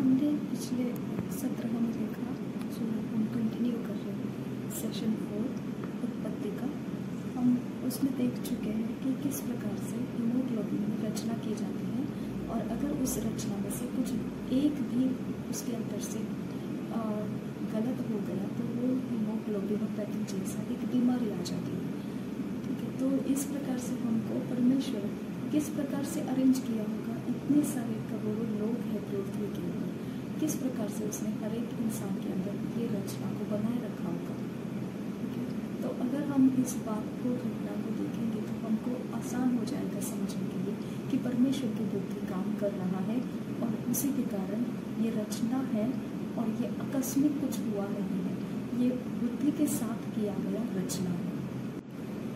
हमने पिछले सत्र में देखा, जो हम कंटिन्यू कर रहे हैं सेशन 4 उत्पत्ति का। हम उसमें देख चुके हैं कि किस प्रकार से हीमोग्लोबिन में रचना की जाती है, और अगर उस रचना में से कुछ एक भी उसके अंदर से गलत हो गया तो वो हीमोग्लोबिनोपैथी जैसा एक बीमारी आ जाती है। ठीक है, तो इस प्रकार से हमको परमेश्वर किस प्रकार से अरेंज किया होगा, इतने सारे करोड़ों लोग हैं पृथ्वी के ऊपर, किस प्रकार से उसने हर एक इंसान के अंदर ये रचना को बनाए रखा होगा। ठीक है, तो अगर हम इस बात को, घटना को देखेंगे तो हमको आसान हो जाएगा समझने के लिए कि परमेश्वर की बुद्धि काम कर रहा है, और उसी के कारण ये रचना है, और ये आकस्मिक कुछ हुआ नहीं है, ये बुद्धि के साथ किया गया रचना है।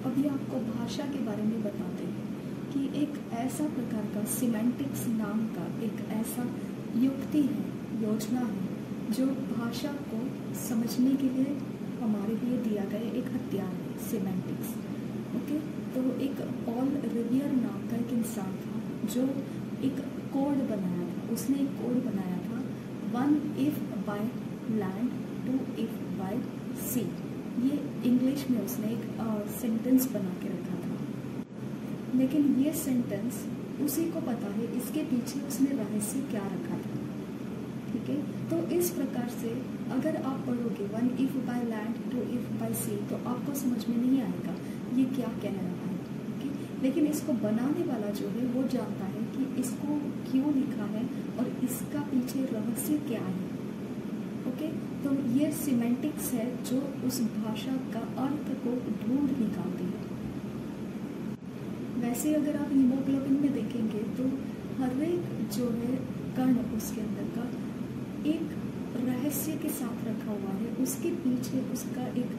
अभी आपको भाषा के बारे में बताते हैं कि एक ऐसा प्रकार का सिमेंटिक्स नाम का एक ऐसा युक्ति है, योजना है, जो भाषा को समझने के लिए हमारे लिए दिया गया एक हथियार है, सिमेंटिक्स। ओके, तो एक पॉल रिवियर नाम का एक इंसान था जो एक कोड बनाया था। उसने एक कोड बनाया था, 1 if by land, 2 if by sea। ये इंग्लिश में उसने एक सेंटेंस बना के रखा था, लेकिन ये सेंटेंस उसी को पता है इसके पीछे उसने रहस्य क्या रखा था। ठीक है, तो इस प्रकार से अगर आप पढ़ोगे 1 if by land, 2 if by sea, तो आपको समझ में नहीं आएगा ये क्या कह रहा है। okay? लेकिन इसको बनाने वाला जो है वो जानता है कि इसको क्यों लिखा है और इसका पीछे रहस्य क्या है। ओके, तो ये सिमेंटिक्स है जो उस भाषा का अर्थ को ढूंढ निकालती है। वैसे अगर आप हीमोग्लोबिन में देखेंगे तो हर एक जो है कण उसके अंदर का एक रहस्य के साथ रखा हुआ है, उसके पीछे उसका एक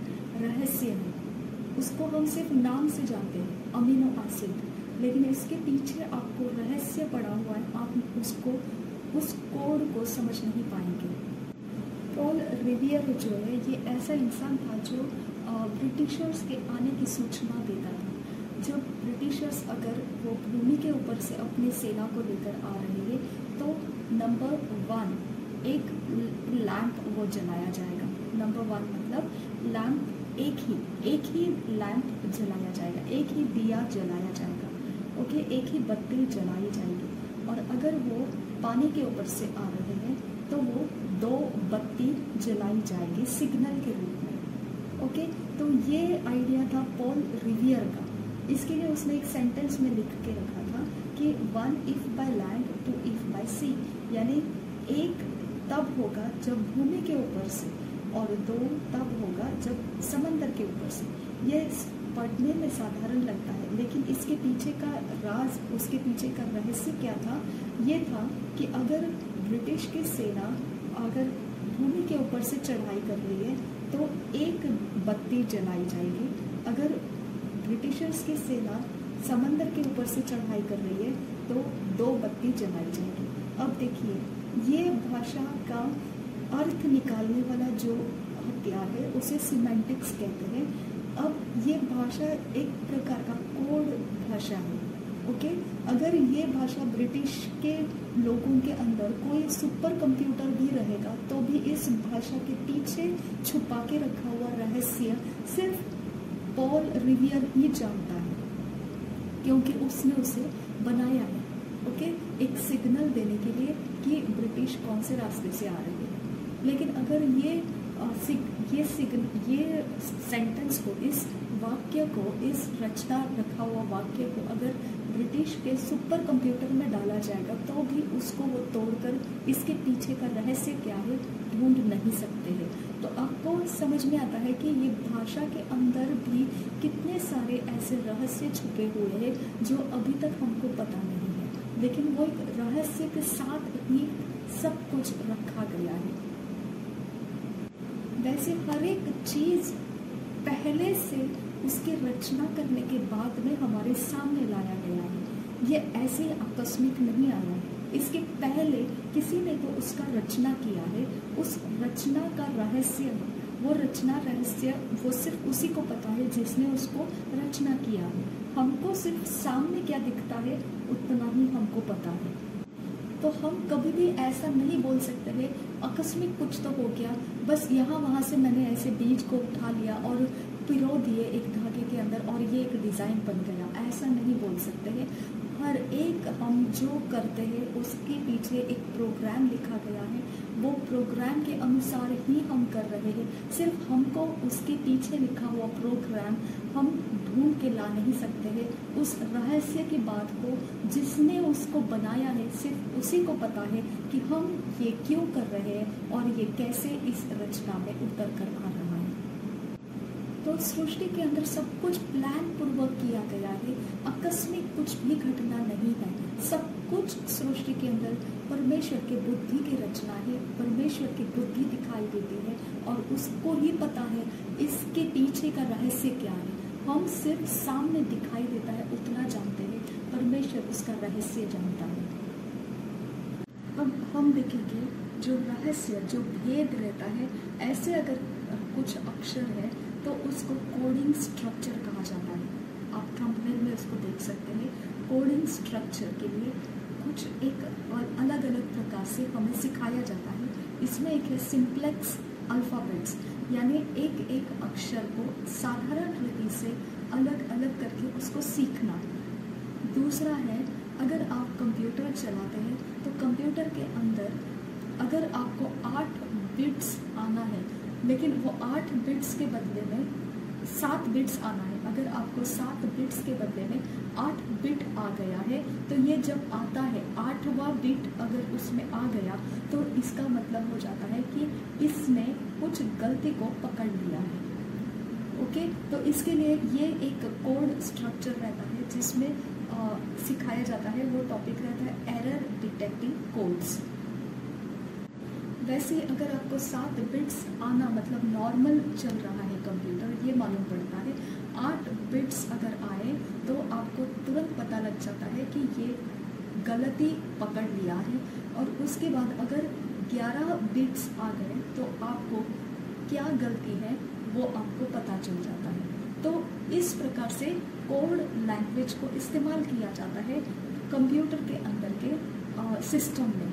रहस्य है। उसको हम सिर्फ नाम से जानते हैं, अमीनो एसिड, लेकिन इसके पीछे आपको रहस्य पड़ा हुआ है, आप उसको, उस कोड को समझ नहीं पाएंगे। पॉल रिवियर जो है ये ऐसा इंसान था जो ब्रिटिशर्स के आने की सूचना देता था। जब ब्रिटिशर्स अगर वो भूमि के ऊपर से अपनी सेना को लेकर आ रहे हैं तो नंबर 1 एक लैंप वो जलाया जाएगा। नंबर 1 मतलब लैंप एक ही लैंप जलाया जाएगा, एक ही दिया जलाया जाएगा। ओके, एक ही बत्ती जलाई जाएगी, और अगर वो पानी के ऊपर से आ रहे हैं तो वो 2 बत्ती जलाई जाएगी सिग्नल के रूप में। ओके, तो ये आइडिया था पॉल रिवियर का। इसके लिए उसने एक सेंटेंस में लिख के रखा था कि 1 if by land, 2 if by sea, यानी एक तब होगा जब भूमि के ऊपर से, और 2 तब होगा जब समंदर के ऊपर से। ये पढ़ने में साधारण लगता है, लेकिन इसके पीछे का राज, उसके पीछे का रहस्य क्या था? ये था कि अगर ब्रिटिश की सेना अगर भूमि के ऊपर से चढ़ाई कर रही है तो एक बत्ती जलाई जाएगी, अगर ब्रिटिशर्स की सेना समंदर के ऊपर से चढ़ाई कर रही है तो 2 बत्ती जलाई जाएगी। अब देखिए, ये भाषा का अर्थ निकालने वाला जो हथियार है उसे सिमेंटिक्स कहते हैं। अब ये भाषा एक प्रकार का कोड भाषा है। ओके, अगर ये भाषा ब्रिटिश के लोगों के अंदर कोई सुपर कंप्यूटर भी रहेगा तो भी इस भाषा के पीछे छुपा के रखा हुआ रहस्य सिर्फ पॉल रिवियर ही जानता है, क्योंकि उसने उसे बनाया है। ओके, एक सिग्नल देने के लिए कि ब्रिटिश कौन से रास्ते से आ रहे हैं। लेकिन अगर ये सेंटेंस को, इस वाक्य को, इस रचना रखा हुआ वाक्य को अगर ब्रिटिश के सुपर कंप्यूटर में डाला जाएगा तो भी उसको वो तोड़कर इसके पीछे का रहस्य क्या है ढूंढ नहीं सकते हैं। तो आपको समझ में आता है कि ये भाषा के अंदर भी कितने सारे ऐसे रहस्य छुपे हुए हैं जो अभी तक हमको पता नहीं है, लेकिन वो एक रहस्य के साथ ही सब कुछ रखा गया है। वैसे हर एक चीज पहले से उसकी रचना करने के बाद में हमारे सामने लाया गया है। ये ऐसे आकस्मिक नहीं आया है, इसके पहले किसी ने तो उसका रचना किया है। उस रचना का रहस्य, वो रचना रहस्य वो सिर्फ उसी को पता है जिसने उसको रचना किया है। हमको सिर्फ सामने क्या दिखता है उतना ही हमको पता है। तो हम कभी भी ऐसा नहीं बोल सकते हैं आकस्मिक कुछ तो हो गया, बस यहाँ वहाँ से मैंने ऐसे बीज को उठा लिया और पिरो दिए एक धागे के अंदर और ये एक डिज़ाइन बन गया, ऐसा नहीं बोल सकते हैं। हर एक हम जो करते हैं उसके पीछे एक प्रोग्राम लिखा गया है, वो प्रोग्राम के अनुसार ही हम कर रहे हैं। सिर्फ हमको उसके पीछे लिखा हुआ प्रोग्राम हम ढूंढ के ला नहीं सकते हैं। उस रहस्य की बात को जिसने उसको बनाया है सिर्फ उसी को पता है कि हम ये क्यों कर रहे हैं और ये कैसे इस रचना में उतर कर आ रहा है। तो सृष्टि के अंदर सब कुछ प्लान पूर्वक किया गया है, आकस्मिक कुछ भी घटना नहीं है। सब कुछ सृष्टि के अंदर परमेश्वर के बुद्धि की रचना है, परमेश्वर की बुद्धि दिखाई देती है और उसको ही पता है इसके पीछे का रहस्य क्या है। हम सिर्फ सामने दिखाई देता है उतना जानते हैं, परमेश्वर उसका रहस्य जानता है। अब हम देखेंगे जो रहस्य, जो भेद रहता है, ऐसे अगर कुछ अक्षर है तो उसको कोडिंग स्ट्रक्चर कहा जाता है। आप थंबनेल में उसको देख सकते हैं। कोडिंग स्ट्रक्चर के लिए कुछ एक अलग अलग प्रकार से हमें सिखाया जाता है। इसमें एक है सिंप्लेक्स अल्फ़ाबेट्स, यानी एक एक अक्षर को साधारण रीति से अलग अलग करके उसको सीखना। दूसरा है अगर आप कंप्यूटर चलाते हैं तो कंप्यूटर के अंदर अगर आपको 8 बिट्स आना है, लेकिन वो 8 बिट्स के बदले में 7 बिट्स आना है, अगर आपको 7 बिट्स के बदले में 8 बिट आ गया है तो ये जब आता है 8वां बिट अगर उसमें आ गया तो इसका मतलब हो जाता है कि इसने कुछ गलती को पकड़ लिया है। ओके, तो इसके लिए ये एक कोड स्ट्रक्चर रहता है जिसमें सिखाया जाता है। वो टॉपिक रहता है एरर डिटेक्टिंग कोड्स। वैसे अगर आपको 7 बिट्स आना मतलब नॉर्मल चल रहा है कंप्यूटर, ये मालूम पड़ता है। 8 बिट्स अगर आए तो आपको तुरंत पता लग जाता है कि ये गलती पकड़ लिया है, और उसके बाद अगर 11 बिट्स आ गए तो आपको क्या गलती है वो आपको पता चल जाता है। तो इस प्रकार से कोड लैंग्वेज को इस्तेमाल किया जाता है कंप्यूटर के अंदर के सिस्टम में।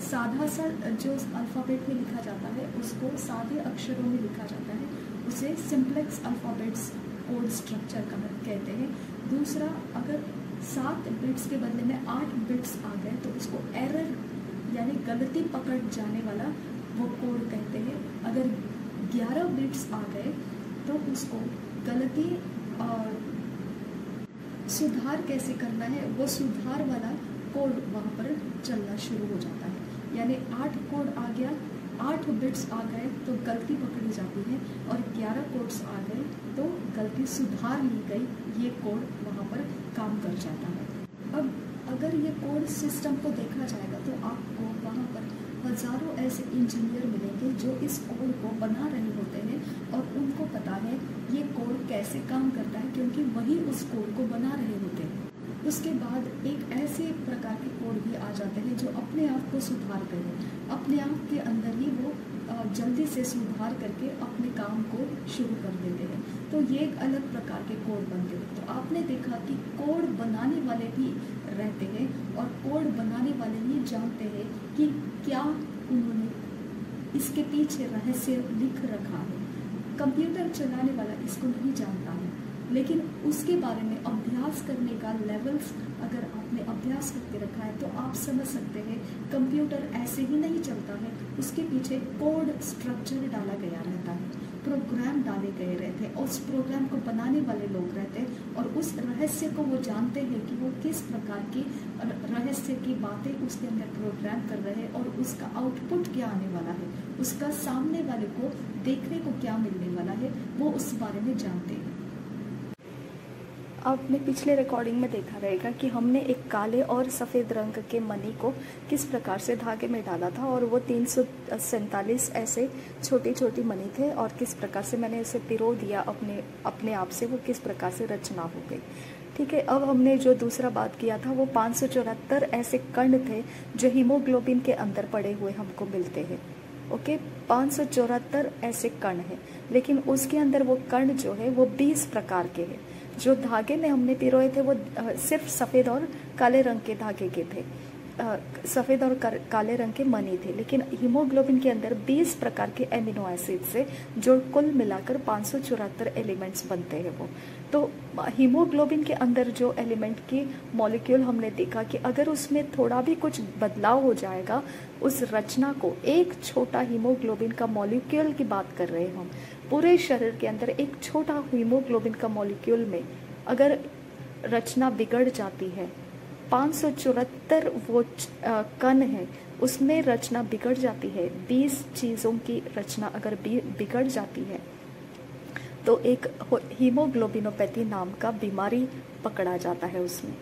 साधा सा जो अल्फ़ाबेट में लिखा जाता है उसको सादे अक्षरों में लिखा जाता है, उसे सिंप्लेक्स अल्फ़ाबेट्स कोड स्ट्रक्चर कहते हैं। दूसरा, अगर 7 बिट्स के बदले में 8 बिट्स आ गए तो उसको एरर यानी गलती पकड़ जाने वाला वो कोड कहते हैं। अगर 11 बिट्स आ गए तो उसको गलती और सुधार कैसे करना है वो सुधार वाला कोड वहाँ पर चलना शुरू हो जाता है। यानी 8 कोड आ गया, 8 बिट्स आ गए तो गलती पकड़ी जाती है, और 11 कोड्स आ गए तो गलती सुधार ली गई, ये कोड वहाँ पर काम कर जाता है। अब अगर ये कोड सिस्टम को देखा जाएगा तो आपको वहाँ पर हज़ारों ऐसे इंजीनियर मिलेंगे जो इस कोड को बना रहे होते हैं और उनको पता है ये कोड कैसे काम करता है, क्योंकि वही उस कोड को बना रहे होते हैं। उसके बाद एक ऐसे प्रकार के कोड भी आ जाते हैं जो अपने आप को सुधार करें, अपने आप के अंदर ही वो जल्दी से सुधार करके अपने काम को शुरू कर देते हैं। तो ये एक अलग प्रकार के कोड बनते हैं। तो आपने देखा कि कोड बनाने वाले भी रहते हैं और कोड बनाने वाले ही जानते हैं कि क्या उन्होंने इसके पीछे रहस्य लिख रखा है। कंप्यूटर चलाने वाला इसको नहीं जानता है, लेकिन उसके बारे में अभ्यास करने का लेवल्स अगर आपने अभ्यास करके रखा है तो आप समझ सकते हैं कंप्यूटर ऐसे ही नहीं चलता है, उसके पीछे कोड स्ट्रक्चर डाला गया रहता है, प्रोग्राम डाले गए रहते हैं, उस प्रोग्राम को बनाने वाले लोग रहते हैं और उस रहस्य को वो जानते हैं कि वो किस प्रकार की रहस्य की बातें उसके अंदर प्रोग्राम कर रहे हैं और उसका आउटपुट क्या आने वाला है, उसका सामने वाले को देखने को क्या मिलने वाला है, वो उस बारे में जानते हैं। आपने पिछले रिकॉर्डिंग में देखा रहेगा कि हमने एक काले और सफ़ेद रंग के मनी को किस प्रकार से धागे में डाला था और वो 347 ऐसे छोटी छोटी मनी थे और किस प्रकार से मैंने उसे पिरो दिया अपने आप से, वो किस प्रकार से रचना हो गई। ठीक है, अब हमने जो दूसरा बात किया था वो 574 ऐसे कण थे जो हीमोग्लोबिन के अंदर पड़े हुए हमको मिलते हैं। ओके, 574 ऐसे कण हैं, लेकिन उसके अंदर वो कण जो है वो 20 प्रकार के हैं। जो धागे में हमने पिरोए थे वो सिर्फ सफ़ेद और काले रंग के धागे के थे। सफ़ेद और काले रंग के मनी थे, लेकिन हीमोग्लोबिन के अंदर 20 प्रकार के एमिनो एसिड से जो कुल मिलाकर 574 एलिमेंट्स बनते हैं वो। तो हीमोग्लोबिन के अंदर जो एलिमेंट की मॉलिक्यूल हमने देखा कि अगर उसमें थोड़ा भी कुछ बदलाव हो जाएगा उस रचना को, एक छोटा हीमोग्लोबिन का मॉलिक्यूल की बात कर रहे हैं हम, पूरे शरीर के अंदर एक छोटा हीमोग्लोबिन का मॉलिक्यूल में अगर रचना बिगड़ जाती है, 574 वो कण है उसमें रचना बिगड़ जाती है, 20 चीज़ों की रचना अगर बिगड़ जाती है तो एक हीमोग्लोबिनोपैथी नाम का बीमारी पकड़ा जाता है उसमें।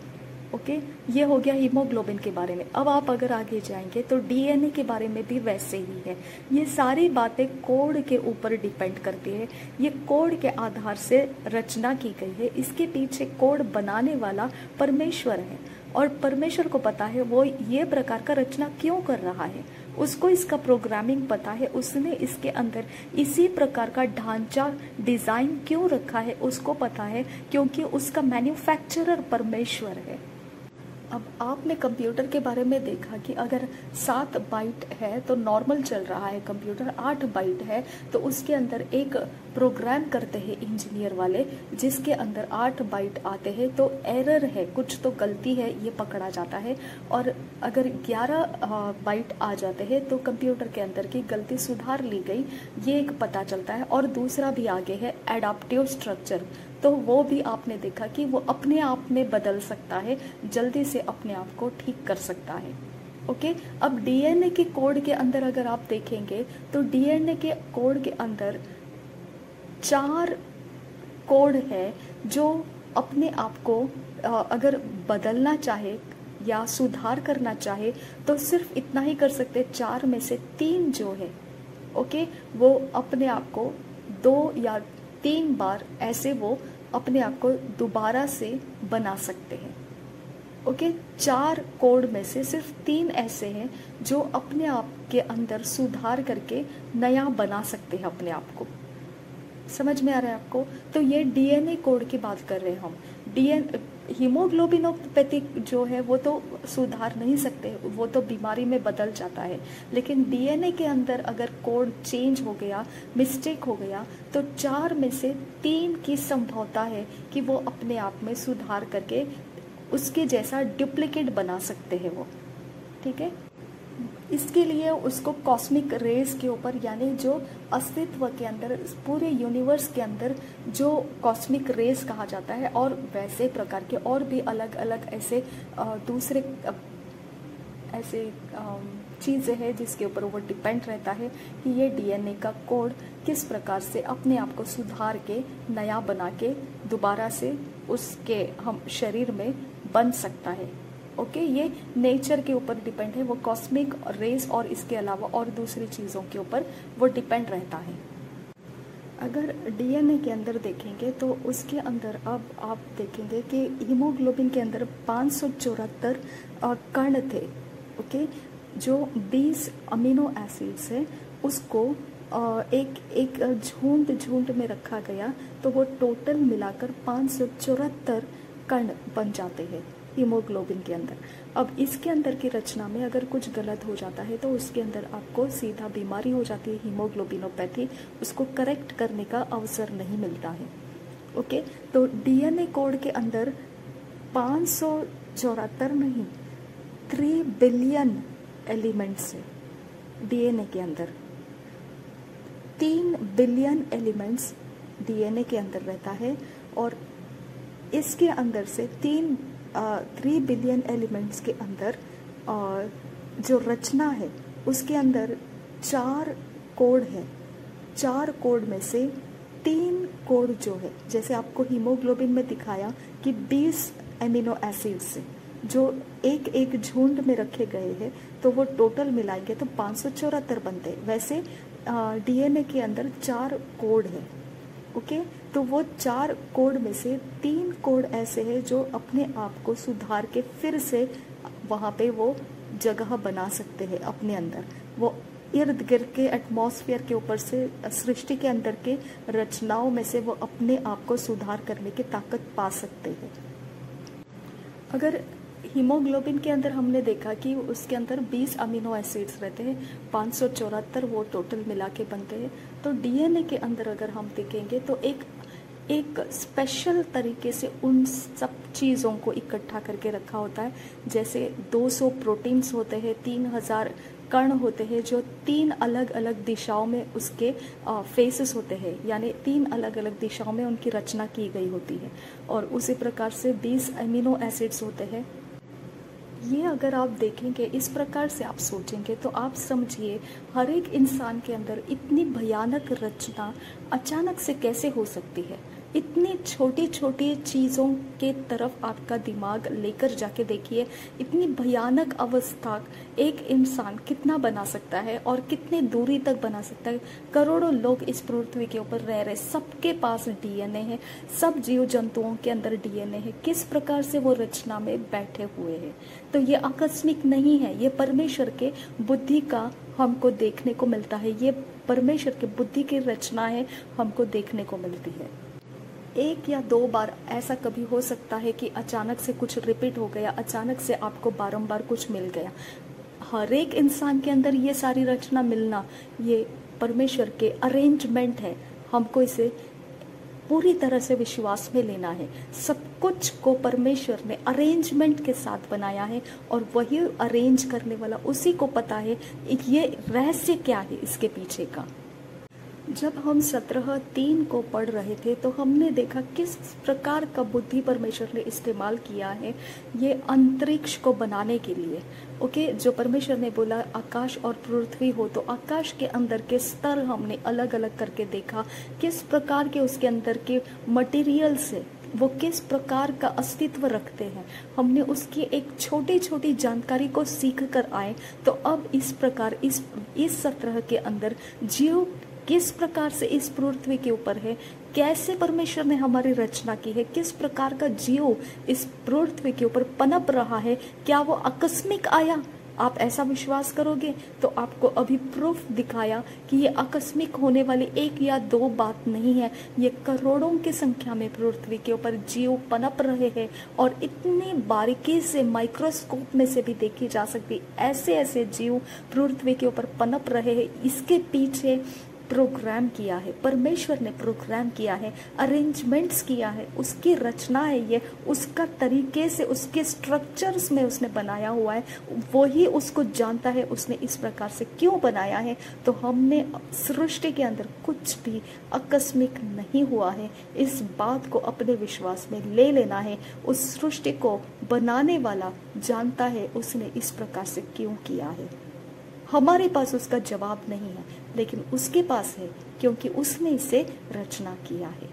ओके, ये हो गया हीमोग्लोबिन के बारे में। अब आप अगर आगे जाएंगे तो डीएनए के बारे में भी वैसे ही है। ये सारी बातें कोड के ऊपर डिपेंड करती है, ये कोड के आधार से रचना की गई है। इसके पीछे कोड बनाने वाला परमेश्वर है और परमेश्वर को पता है वो ये प्रकार का रचना क्यों कर रहा है, उसको इसका प्रोग्रामिंग पता है, उसने इसके अंदर इसी प्रकार का ढांचा डिजाइन क्यों रखा है उसको पता है, क्योंकि उसका मैन्युफैक्चरर परमेश्वर है। अब आपने कंप्यूटर के बारे में देखा कि अगर 7 बाइट है तो नॉर्मल चल रहा है कंप्यूटर, 8 बाइट है तो उसके अंदर एक प्रोग्राम करते हैं इंजीनियर वाले जिसके अंदर 8 बाइट आते हैं तो एरर है, कुछ तो गलती है, ये पकड़ा जाता है। और अगर 11 बाइट आ जाते हैं तो कंप्यूटर के अंदर की गलती सुधार ली गई, ये एक पता चलता है। और दूसरा भी आगे है एडाप्टिव स्ट्रक्चर, तो वो भी आपने देखा कि वो अपने आप में बदल सकता है, जल्दी से अपने आप को ठीक कर सकता है। ओके, अब डीएनए के कोड के अंदर अगर आप देखेंगे तो डीएनए के कोड के अंदर 4 कोड है जो अपने आप को अगर बदलना चाहे या सुधार करना चाहे तो सिर्फ इतना ही कर सकते, 4 में से 3 जो है ओके वो अपने आप को 2 या 3 बार ऐसे वो अपने आप को दोबारा से बना सकते हैं। ओके, 4 कोड में से सिर्फ 3 ऐसे हैं जो अपने आप के अंदर सुधार करके नया बना सकते हैं अपने आप को। समझ में आ रहा है आपको? तो ये डीएनए कोड की बात कर रहे हैं हम। हीमोग्लोबिनोपैथी जो है वो तो सुधार नहीं सकते, वो तो बीमारी में बदल जाता है, लेकिन डीएनए के अंदर अगर कोड चेंज हो गया, मिस्टेक हो गया तो 4 में से 3 की संभावना है कि वो अपने आप में सुधार करके उसके जैसा डुप्लीकेट बना सकते हैं वो। ठीक है, इसके लिए उसको कॉस्मिक रेज के ऊपर, यानी जो अस्तित्व के अंदर पूरे यूनिवर्स के अंदर जो कॉस्मिक रेज कहा जाता है, और वैसे प्रकार के और भी अलग अलग ऐसे दूसरे ऐसे चीज़ें हैं जिसके ऊपर वो डिपेंड रहता है कि ये डीएनए का कोड किस प्रकार से अपने आप को सुधार के नया बना के दोबारा से उसके हम शरीर में बन सकता है। ओके, ये नेचर के ऊपर डिपेंड है, वो कॉस्मिक रेज और इसके अलावा और दूसरी चीज़ों के ऊपर वो डिपेंड रहता है। अगर डीएनए के अंदर देखेंगे तो उसके अंदर अब आप देखेंगे कि हीमोग्लोबिन के अंदर 574 कण थे। ओके, जो 20 अमीनो एसिड्स है उसको एक झुंड में रखा गया तो वो टोटल मिलाकर 574 कण बन जाते हैं हीमोग्लोबिन के अंदर। अब इसके अंदर की रचना में अगर कुछ गलत हो जाता है तो उसके अंदर आपको सीधा बीमारी हो जाती है हीमोग्लोबिनोपैथी, उसको करेक्ट करने का अवसर नहीं मिलता है। ओके, तो डीएनए कोड के अंदर 574 नहीं 3 बिलियन एलिमेंट्स है। डीएनए के अंदर 3 बिलियन एलिमेंट्स डीएनए के अंदर रहता है और इसके अंदर से 3 बिलियन एलिमेंट्स के अंदर जो रचना है उसके अंदर 4 कोड है। 4 कोड में से 3 कोड जो है, जैसे आपको हीमोग्लोबिन में दिखाया कि 20 एमिनो एसिड्स से जो एक झुंड में रखे गए हैं तो वो टोटल मिलाएंगे तो 574 बनते हैं। वैसे डीएनए के अंदर 4 कोड है। ओके, तो वो 4 कोड में से 3 कोड ऐसे हैं जो अपने आप को सुधार के फिर से वहाँ पे वो जगह बना सकते हैं अपने अंदर। वो इर्द गिर्द के एटमॉस्फेयर के ऊपर से सृष्टि के अंदर के रचनाओं में से वो अपने आप को सुधार करने की ताकत पा सकते हैं। अगर हीमोग्लोबिन के अंदर हमने देखा कि उसके अंदर 20 अमीनो एसिड्स रहते हैं, 574 वो टोटल मिला के बनते हैं। तो डीएनए के अंदर अगर हम देखेंगे तो एक स्पेशल तरीके से उन सब चीज़ों को इकट्ठा करके रखा होता है। जैसे 200 प्रोटीन्स होते हैं, 3000 कण होते हैं जो 3 अलग अलग दिशाओं में उसके फेसेस होते हैं, यानी 3 अलग अलग दिशाओं में उनकी रचना की गई होती है। और उसी प्रकार से 20 अमीनो एसिड्स होते हैं। ये अगर आप देखेंगे, इस प्रकार से आप सोचेंगे तो आप समझिए हर एक इंसान के अंदर इतनी भयानक रचना अचानक से कैसे हो सकती है। इतनी छोटी छोटी चीज़ों के तरफ आपका दिमाग लेकर जाके देखिए, इतनी भयानक अवस्था एक इंसान कितना बना सकता है और कितनी दूरी तक बना सकता है। करोड़ों लोग इस पृथ्वी के ऊपर रह रहे, सबके पास डीएनए है, सब जीव जंतुओं के अंदर डीएनए है। किस प्रकार से वो रचना में बैठे हुए हैं। तो ये आकस्मिक नहीं है, ये परमेश्वर के बुद्धि का हमको देखने को मिलता है। ये परमेश्वर के बुद्धि की रचना है, हमको देखने को मिलती है। 1 या 2 बार ऐसा कभी हो सकता है कि अचानक से कुछ रिपीट हो गया, अचानक से आपको बारंबार कुछ मिल गया। हर एक इंसान के अंदर ये सारी रचना मिलना, ये परमेश्वर के अरेंजमेंट है। हमको इसे पूरी तरह से विश्वास में लेना है। सब कुछ को परमेश्वर ने अरेंजमेंट के साथ बनाया है और वही अरेंज करने वाला, उसी को पता है ये रहस्य क्या है इसके पीछे का। जब हम 17:3 को पढ़ रहे थे तो हमने देखा किस प्रकार का बुद्धि परमेश्वर ने इस्तेमाल किया है ये अंतरिक्ष को बनाने के लिए। ओके, जो परमेश्वर ने बोला आकाश और पृथ्वी हो, तो आकाश के अंदर के स्तर हमने अलग अलग करके देखा, किस प्रकार के उसके अंदर के मटेरियल से वो किस प्रकार का अस्तित्व रखते हैं। हमने उसकी एक छोटी छोटी जानकारी को सीख कर आए। तो अब इस प्रकार इस सत्रह के अंदर जीव किस प्रकार से इस पृथ्वी के ऊपर है, कैसे परमेश्वर ने हमारी रचना की है, किस प्रकार का जीव इस पृथ्वी के ऊपर पनप रहा है, क्या वो आकस्मिक आया। आप ऐसा विश्वास करोगे तो आपको अभी प्रूफ दिखाया कि ये आकस्मिक होने वाली 1 या 2 बात नहीं है। ये करोड़ों की संख्या में पृथ्वी के ऊपर जीव पनप रहे हैं और इतनी बारीकी से माइक्रोस्कोप में से भी देखी जा सकती ऐसे ऐसे जीव पृथ्वी के ऊपर पनप रहे हैं। इसके पीछे प्रोग्राम किया है, परमेश्वर ने प्रोग्राम किया है, अरेंजमेंट्स किया है, उसकी रचना है ये, उसका तरीके से उसके स्ट्रक्चर्स में उसने बनाया हुआ है। वही उसको जानता है उसने इस प्रकार से क्यों बनाया है। तो हमने सृष्टि के अंदर कुछ भी आकस्मिक नहीं हुआ है, इस बात को अपने विश्वास में ले लेना है। उस सृष्टि को बनाने वाला जानता है उसने इस प्रकार से क्यों किया है। हमारे पास उसका जवाब नहीं है, लेकिन उसके पास है क्योंकि उसने इसे रचना किया है।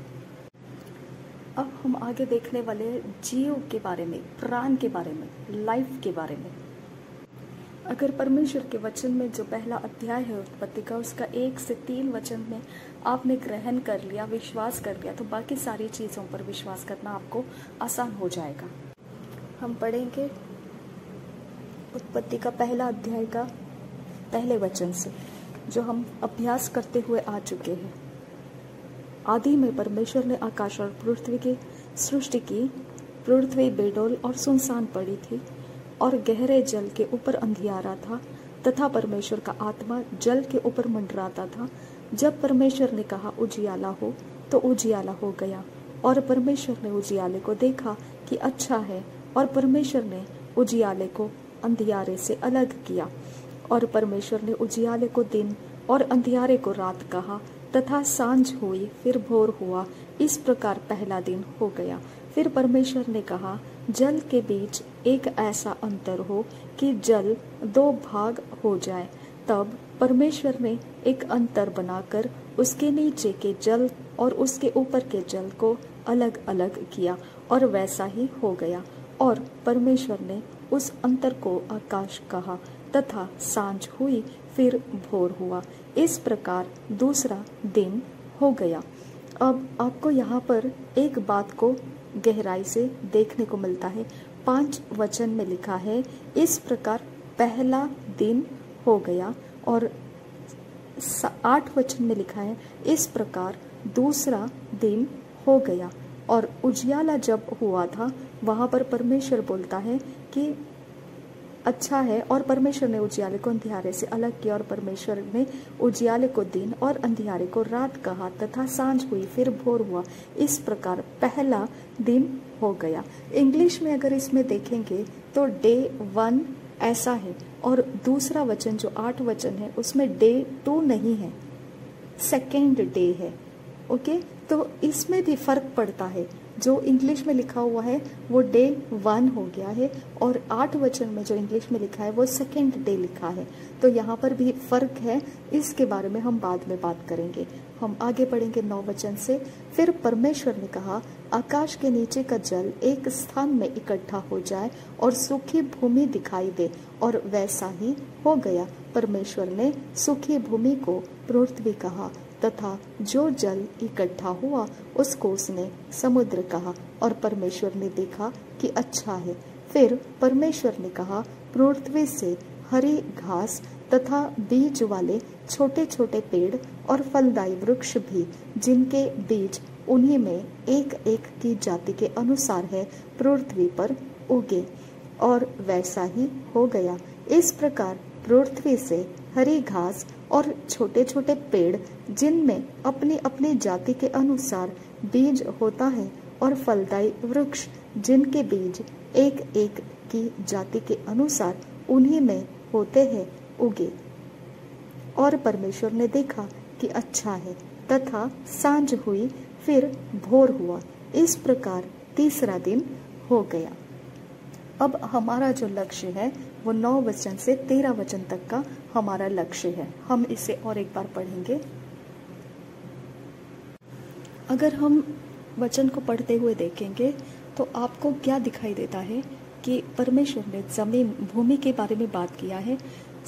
अब हम आगे देखने वाले जीव के बारे में, प्राण के बारे में, लाइफ के बारे में। अगर परमेश्वर के वचन में जो पहला अध्याय है उत्पत्ति का, उसका 1 से 3 वचन में आपने ग्रहण कर लिया, विश्वास कर लिया, तो बाकी सारी चीज़ों पर विश्वास करना आपको आसान हो जाएगा। हम पढ़ेंगे उत्पत्ति का पहला अध्याय का पहले वचन से, जो हम अभ्यास करते हुए आ चुके हैं। आदि में परमेश्वर ने आकाश और पृथ्वी की सृष्टि की। पृथ्वी बेडौल और सुनसान पड़ी थी और गहरे जल के ऊपर अंधियारा था तथा परमेश्वर का आत्मा जल के ऊपर मंडराता था। जब परमेश्वर ने कहा उजियाला हो, तो उजियाला हो गया। और परमेश्वर ने उजियाले को देखा कि अच्छा है, और परमेश्वर ने उजियाले को अंधियारे से अलग किया। और परमेश्वर ने उजियाले को दिन और अंधियारे को रात कहा, तथा सांझ हुई, फिर भोर हुआ। इस प्रकार पहला दिन हो गया। फिर परमेश्वर ने कहा, जल के बीच एक ऐसा अंतर हो कि जल 2 भाग हो जाए। तब परमेश्वर ने एक अंतर बनाकर उसके नीचे के जल और उसके ऊपर के जल को अलग अलग किया, और वैसा ही हो गया। और परमेश्वर ने उस अंतर को आकाश कहा, तथा सांझ हुई, फिर भोर हुआ। इस प्रकार दूसरा दिन हो गया। अब आपको यहाँ पर एक बात को गहराई से देखने को मिलता है। 5 वचन में लिखा है, इस प्रकार पहला दिन हो गया, और 8 वचन में लिखा है, इस प्रकार दूसरा दिन हो गया। और उजियाला जब हुआ था वहाँ पर परमेश्वर बोलता है कि अच्छा है, और परमेश्वर ने उजियाले को अंधियारे से अलग किया, और परमेश्वर ने उजियाले को दिन और अंधियारे को रात कहा, तथा सांझ हुई फिर भोर हुआ। इस प्रकार पहला दिन हो गया। इंग्लिश में अगर इसमें देखेंगे तो डे 1 ऐसा है, और दूसरा वचन जो 8 वचन है उसमें डे 2 नहीं है, सेकेंड डे है। ओके, तो इसमें भी फर्क पड़ता है। जो इंग्लिश में लिखा हुआ है वो डे 1 हो गया है, और 8 वचन में जो इंग्लिश में लिखा है वो सेकेंड डे लिखा है। तो यहाँ पर भी फर्क है, इसके बारे में हम बाद में बात करेंगे। हम आगे पढ़ेंगे 9 वचन से। फिर परमेश्वर ने कहा, आकाश के नीचे का जल एक स्थान में इकट्ठा हो जाए और सूखी भूमि दिखाई दे, और वैसा ही हो गया। परमेश्वर ने सूखी भूमि को पृथ्वी कहा, तथा जो जल इकट्ठा हुआ उसको उसने समुद्र कहा, और परमेश्वर ने देखा कि अच्छा है। फिर परमेश्वर ने कहा, पृथ्वी से हरी घास तथा बीज वाले छोटे छोटे पेड़ और फलदायी वृक्ष भी, जिनके बीज उन्हीं में एक एक की जाति के अनुसार है, पृथ्वी पर उगे, और वैसा ही हो गया। इस प्रकार पृथ्वी से हरी घास और छोटे छोटे पेड़, जिनमें अपनी अपनी जाति के अनुसार बीज होता है, और फलदायी वृक्ष, जिनके बीज एक एक की जाति के अनुसार उन्हीं में होते हैं, उगे। और परमेश्वर ने देखा कि अच्छा है, तथा सांझ हुई फिर भोर हुआ। इस प्रकार तीसरा दिन हो गया। अब हमारा जो लक्ष्य है वो 9 वचन से 13 वचन तक का हमारा लक्ष्य है। हम इसे और एक बार पढ़ेंगे। अगर हम वचन को पढ़ते हुए देखेंगे तो आपको क्या दिखाई देता है कि परमेश्वर ने जमीन भूमि के बारे में बात किया है,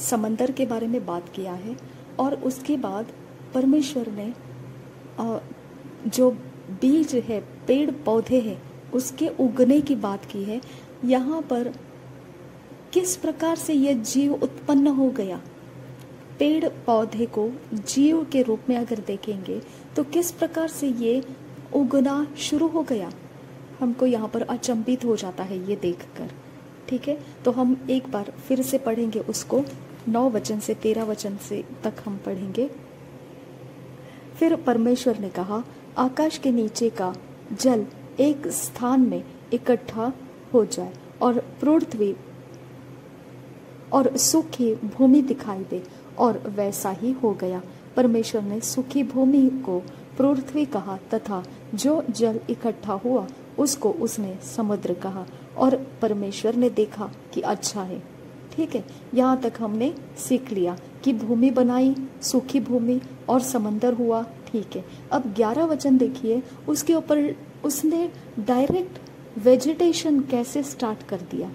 समंदर के बारे में बात किया है, और उसके बाद परमेश्वर ने जो बीज है, पेड़ पौधे हैं, उसके उगने की बात की है। यहाँ पर किस प्रकार से यह जीव उत्पन्न हो गया, पेड़ पौधे को जीव के रूप में अगर देखेंगे तो किस प्रकार से ये उगना शुरू हो गया, हमको यहाँ पर अचंभित हो जाता है ये देखकर। ठीक है, तो हम एक बार फिर से पढ़ेंगे उसको। 9 वचन से 13 वचन से तक हम पढ़ेंगे। फिर परमेश्वर ने कहा, आकाश के नीचे का जल एक स्थान में इकट्ठा हो जाए, और पृथ्वी और सूखी भूमि दिखाई दे, और वैसा ही हो गया। परमेश्वर ने सूखी भूमि को पृथ्वी कहा, तथा जो जल इकट्ठा हुआ उसको उसने समुद्र कहा, और परमेश्वर ने देखा कि अच्छा है। ठीक है, यहाँ तक हमने सीख लिया कि भूमि बनाई, सूखी भूमि और समंदर हुआ। ठीक है, अब 11 वचन देखिए, उसके ऊपर उसने डायरेक्ट वेजिटेशन कैसे स्टार्ट कर दिया।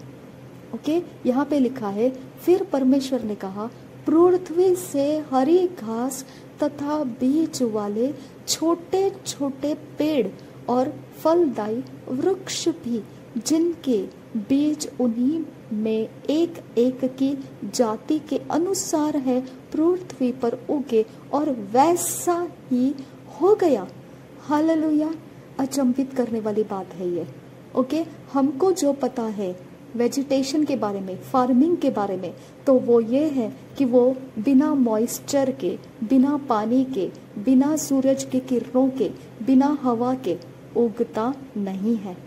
ओके, यहाँ पे लिखा है, फिर परमेश्वर ने कहा, पृथ्वी से हरी घास तथा बीज वाले छोटे छोटे पेड़ और फलदायी वृक्ष भी, जिनके बीज उन्हीं में एक एक की जाति के अनुसार है, पृथ्वी पर उगे, और वैसा ही हो गया। हालेलुया, अचंभित करने वाली बात है ये। ओके, हमको जो पता है वेजिटेशन के बारे में, फार्मिंग के बारे में, तो वो ये है कि वो बिना मॉइस्चर के, बिना पानी के, बिना सूरज के किरणों के, बिना हवा के उगता नहीं है।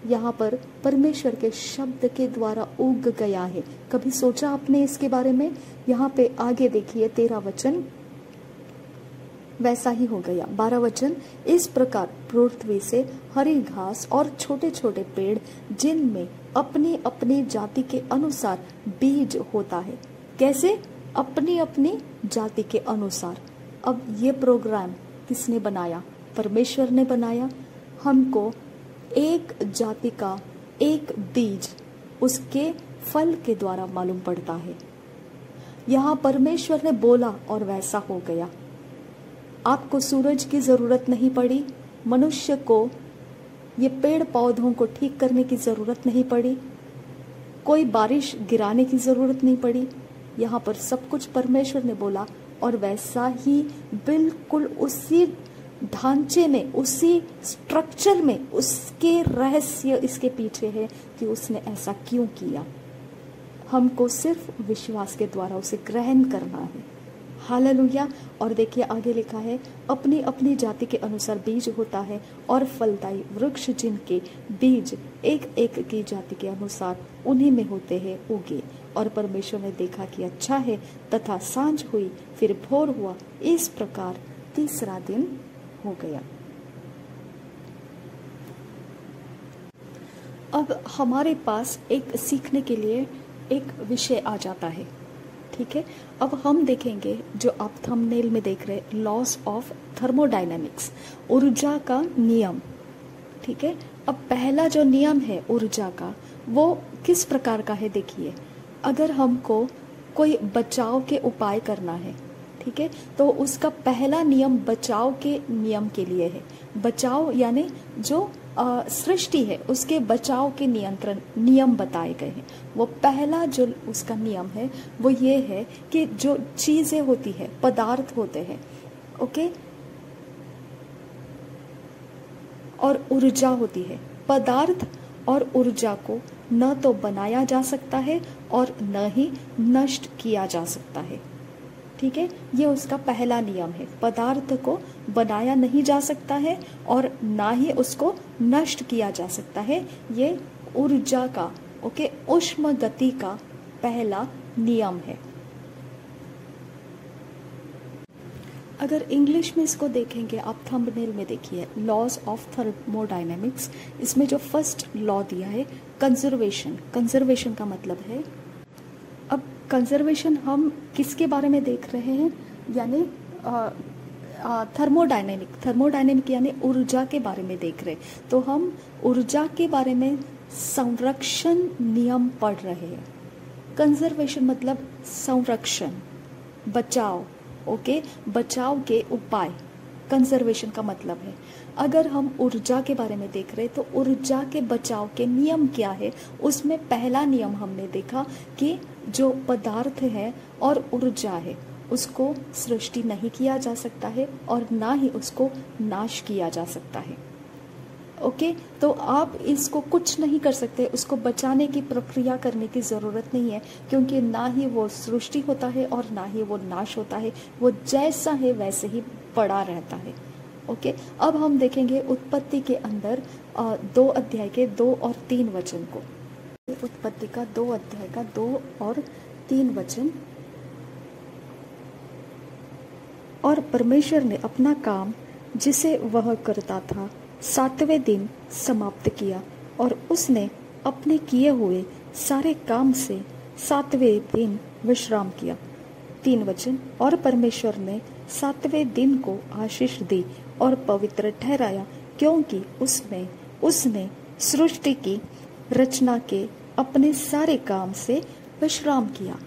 यहाँ पर परमेश्वर के शब्द के द्वारा उग गया है। कभी सोचा आपने इसके बारे में? यहाँ पे आगे देखिए 13 वचन, वैसा ही हो गया। 12 वचन, इस प्रकार पृथ्वी से हरी घास और छोटे छोटे पेड़, जिनमें अपनी अपनी जाति के अनुसार बीज होता है। कैसे? अपनी अपनी जाति के अनुसार। अब ये प्रोग्राम किसने बनाया? परमेश्वर ने बनाया। हमको एक जाति का एक बीज उसके फल के द्वारा मालूम पड़ता है। यहाँ परमेश्वर ने बोला और वैसा हो गया। आपको सूरज की जरूरत नहीं पड़ी, मनुष्य को ये पेड़ पौधों को ठीक करने की जरूरत नहीं पड़ी, कोई बारिश गिराने की जरूरत नहीं पड़ी। यहाँ पर सब कुछ परमेश्वर ने बोला और वैसा ही बिल्कुल उसी ढांचे में, उसी स्ट्रक्चर में उसके रहस्य इसके पीछे है कि उसने ऐसा क्यों किया। हमको सिर्फ विश्वास के द्वारा उसे ग्रहण करना है। हालेलुया। और देखिए आगे लिखा है, अपनी अपनी जाति के अनुसार बीज होता है और फलदायी वृक्ष जिनके बीज एक एक की जाति के अनुसार उन्हीं में होते हैं उगे। और परमेश्वर ने देखा कि अच्छा है, तथा सांझ हुई, फिर भोर हुआ, इस प्रकार तीसरा दिन हो गया। अब हमारे पास एक सीखने के लिए एक विषय आ जाता है, ठीक है। अब हम देखेंगे जो आप थंबनेल में देख रहे, लॉस ऑफ थर्मोडायनेमिक्स, ऊर्जा का नियम, ठीक है। अब पहला जो नियम है ऊर्जा का, वो किस प्रकार का है देखिए। अगर हमको कोई बचाव के उपाय करना है, ठीक है, तो उसका पहला नियम बचाव के नियम के लिए है। बचाव यानी जो सृष्टि है उसके बचाव के नियम बताए गए हैं। वो पहला जो उसका नियम है वो ये है कि जो चीजें होती है, पदार्थ होते हैं, ओके, और ऊर्जा होती है। पदार्थ और ऊर्जा को न तो बनाया जा सकता है और न ही नष्ट किया जा सकता है, ठीक है। ये उसका पहला नियम है। पदार्थ को बनाया नहीं जा सकता है और ना ही उसको नष्ट किया जा सकता है। ये ऊर्जा का, ओके, ऊष्म गति का पहला नियम है। अगर इंग्लिश में इसको देखेंगे आप, थंबनेल में देखिए, लॉज ऑफ थर्मोडायनेमिक्स, इसमें जो फर्स्ट लॉ दिया है कंजर्वेशन। कंजर्वेशन का मतलब है, अब कंजर्वेशन हम किसके बारे में देख रहे हैं, यानी थर्मोडायनेमिक यानी ऊर्जा के बारे में देख रहे हैं। तो हम ऊर्जा के बारे में संरक्षण नियम पढ़ रहे हैं। कंजर्वेशन मतलब संरक्षण, बचाव, ओके, बचाव के उपाय कंजर्वेशन का मतलब है। अगर हम ऊर्जा के बारे में देख रहे हैं तो ऊर्जा के बचाव के नियम क्या है, उसमें पहला नियम हमने देखा कि जो पदार्थ है और ऊर्जा है उसको सृष्टि नहीं किया जा सकता है और ना ही उसको नाश किया जा सकता है, ओके। तो आप इसको कुछ नहीं कर सकते, उसको बचाने की प्रक्रिया करने की ज़रूरत नहीं है, क्योंकि ना ही वो सृष्टि होता है और ना ही वो नाश होता है। वो जैसा है वैसे ही पड़ा रहता है, ओके। अब हम देखेंगे उत्पत्ति के अंदर 2 अध्याय के 2 और 3 वचन को। उत्पत्ति का 2 अध्याय का 2 और 3 वचन। और परमेश्वर ने अपना काम जिसे वह करता था 7वें दिन समाप्त किया, और उसने अपने किए हुए सारे काम से 7वें दिन विश्राम किया। 3 वचन। और परमेश्वर ने 7वें दिन को आशीष दी और पवित्र ठहराया, क्योंकि उसने सृष्टि की रचना के अपने सारे काम से विश्राम किया,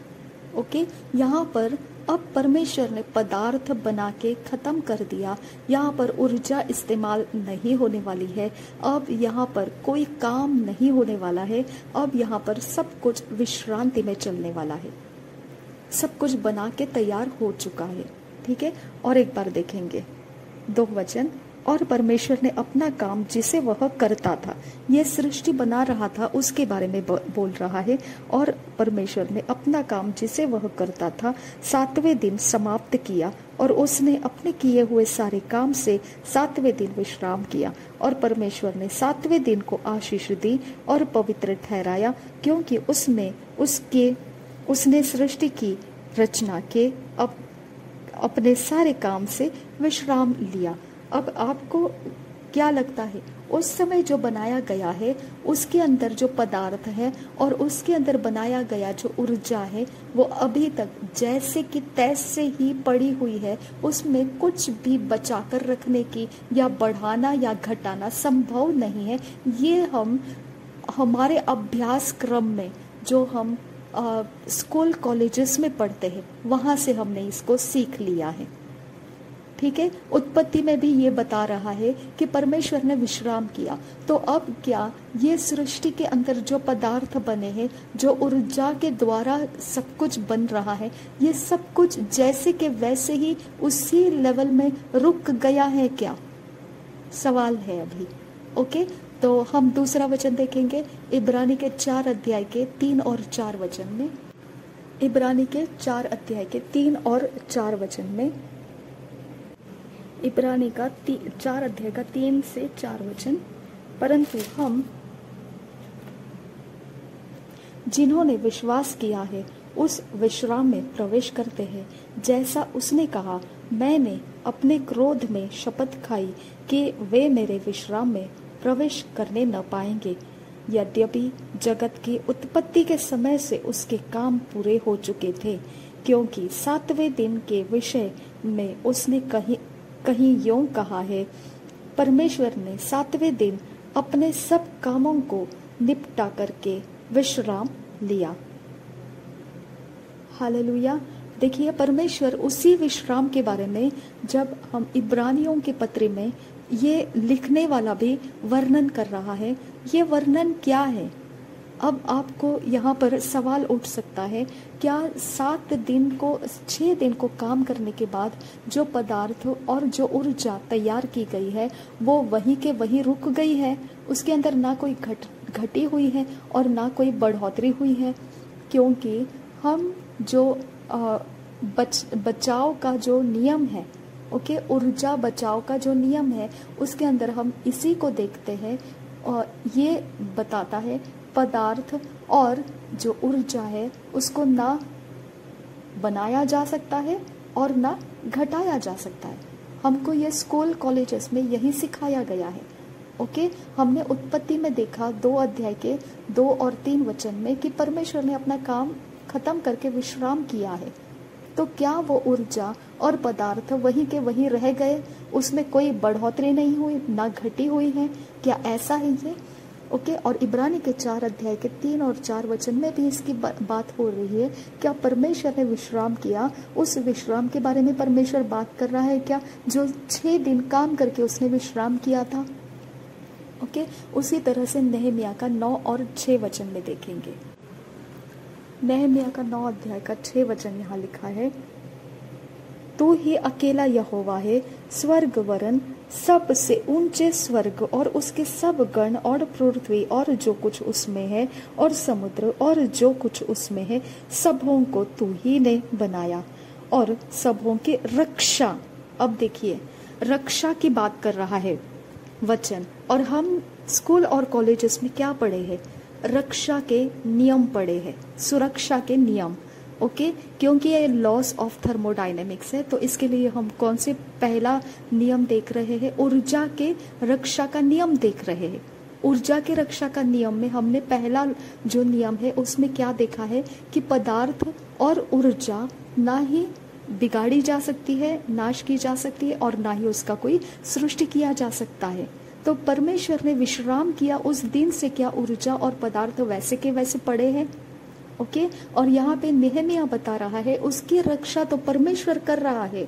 ओके। यहाँ पर अब परमेश्वर ने पदार्थ बना के खत्म कर दिया। यहाँ पर ऊर्जा इस्तेमाल नहीं होने वाली है। अब यहाँ पर कोई काम नहीं होने वाला है। अब यहाँ पर सब कुछ विश्रांति में चलने वाला है। सब कुछ बना के तैयार हो चुका है, ठीक है। और एक बार देखेंगे 2 वचन। और परमेश्वर ने अपना काम जिसे वह करता था, ये सृष्टि बना रहा था उसके बारे में बोल रहा है। और परमेश्वर ने अपना काम जिसे वह करता था 7वें दिन समाप्त किया, और उसने अपने किए हुए सारे काम से 7वें दिन विश्राम किया। और परमेश्वर ने 7वें दिन को आशीष दी और पवित्र ठहराया, क्योंकि उसने सृष्टि की रचना के अपने सारे काम से विश्राम लिया। अब आपको क्या लगता है, उस समय जो बनाया गया है उसके अंदर जो पदार्थ है और उसके अंदर बनाया गया जो ऊर्जा है वो अभी तक जैसे कि तैसे ही पड़ी हुई है। उसमें कुछ भी बचाकर रखने की या बढ़ाना या घटाना संभव नहीं है। ये हम हमारे अभ्यास क्रम में जो हम स्कूल कॉलेजेस में पढ़ते हैं वहाँ से हमने इसको सीख लिया है, ठीक है। उत्पत्ति में भी ये बता रहा है कि परमेश्वर ने विश्राम किया। तो अब क्या ये सृष्टि के अंदर जो पदार्थ बने हैं, जो ऊर्जा के द्वारा सब कुछ बन रहा है, ये सब कुछ जैसे के वैसे ही उसी लेवल में रुक गया है क्या? सवाल है अभी। ओके, तो हम दूसरा वचन देखेंगे इब्रानी के 4 अध्याय के 3 और 4 वचन में। इब्रानी के 4 अध्याय के 3 और 4 वचन में, इब्रानी का 4 अध्याय का 3 से 4 वचन। परंतु हम जिन्होंने विश्वास किया है उस विश्राम में प्रवेश करते हैं, जैसा उसने कहा, मैंने अपने क्रोध में शपथ खाई कि वे मेरे विश्राम में प्रवेश करने न पाएंगे। यद्यपि जगत की उत्पत्ति के समय से उसके काम पूरे हो चुके थे, क्योंकि 7वें दिन के विषय में उसने कहीं यों कहा है, परमेश्वर ने 7वें दिन अपने सब कामों को निपटा करके विश्राम लिया। हालेलुया। देखिए, परमेश्वर उसी विश्राम के बारे में जब हम इब्रानियों के पत्र में ये लिखने वाला भी वर्णन कर रहा है। ये वर्णन क्या है? अब आपको यहाँ पर सवाल उठ सकता है, क्या 6 दिन को काम करने के बाद जो पदार्थ और जो ऊर्जा तैयार की गई है वो वहीं के वहीं रुक गई है? उसके अंदर ना कोई घटी हुई है और ना कोई बढ़ोतरी हुई है? क्योंकि हम जो बचाव का जो नियम है, ओके, ऊर्जा बचाव का जो नियम है, उसके अंदर हम इसी को देखते हैं। और ये बताता है पदार्थ और जो ऊर्जा है उसको ना बनाया जा सकता है और ना घटाया जा सकता है। हमको ये स्कूल कॉलेजेस में यही सिखाया गया है। ओके, हमने उत्पत्ति में देखा 2 अध्याय के 2 और 3 वचन में कि परमेश्वर ने अपना काम खत्म करके विश्राम किया है। तो क्या वो ऊर्जा और पदार्थ वहीं के वहीं रह गए? उसमें कोई बढ़ोतरी नहीं हुई, ना घटी हुई है? क्या ऐसा ही है? ओके, और इब्रानी के 4 अध्याय के 3 और 4 वचन में भी इसकी बात हो रही है। क्या परमेश्वर ने विश्राम किया? उस विश्राम के बारे में परमेश्वर बात कर रहा है क्या, जो 6 दिन काम करके उसने विश्राम किया था? ओके, उसी तरह से नहम्याह का 9 और 6 वचन में देखेंगे। नहम्याह का 9 अध्याय का 6 वचन यहाँ लिखा है, तू ही अकेला यहोवा है, स्वर्ग वरन सब से ऊंचे स्वर्ग और उसके सब गण और पृथ्वी और जो कुछ उसमें है और समुद्र और जो कुछ उसमें है, सबों को तू ही ने बनाया और सबों की रक्षा। अब देखिए, रक्षा की बात कर रहा है वचन। और हम स्कूल और कॉलेजेस में क्या पढ़े हैं? रक्षा के नियम पढ़े हैं, सुरक्षा के नियम। ओके, क्योंकि ये लॉस ऑफ थर्मोडायनेमिक्स है, तो इसके लिए हम कौन से पहला नियम देख रहे हैं? ऊर्जा के रक्षा का नियम देख रहे हैं। ऊर्जा के रक्षा का नियम में हमने पहला जो नियम है उसमें क्या देखा है कि पदार्थ और ऊर्जा ना ही बिगाड़ी जा सकती है, नाश की जा सकती है, और ना ही उसका कोई सृष्टि किया जा सकता है। तो परमेश्वर ने विश्राम किया उस दिन से, क्या ऊर्जा और पदार्थ वैसे के वैसे पड़े हैं? ओके, और यहाँ पे नहम्याह बता रहा है उसकी रक्षा तो परमेश्वर कर रहा है।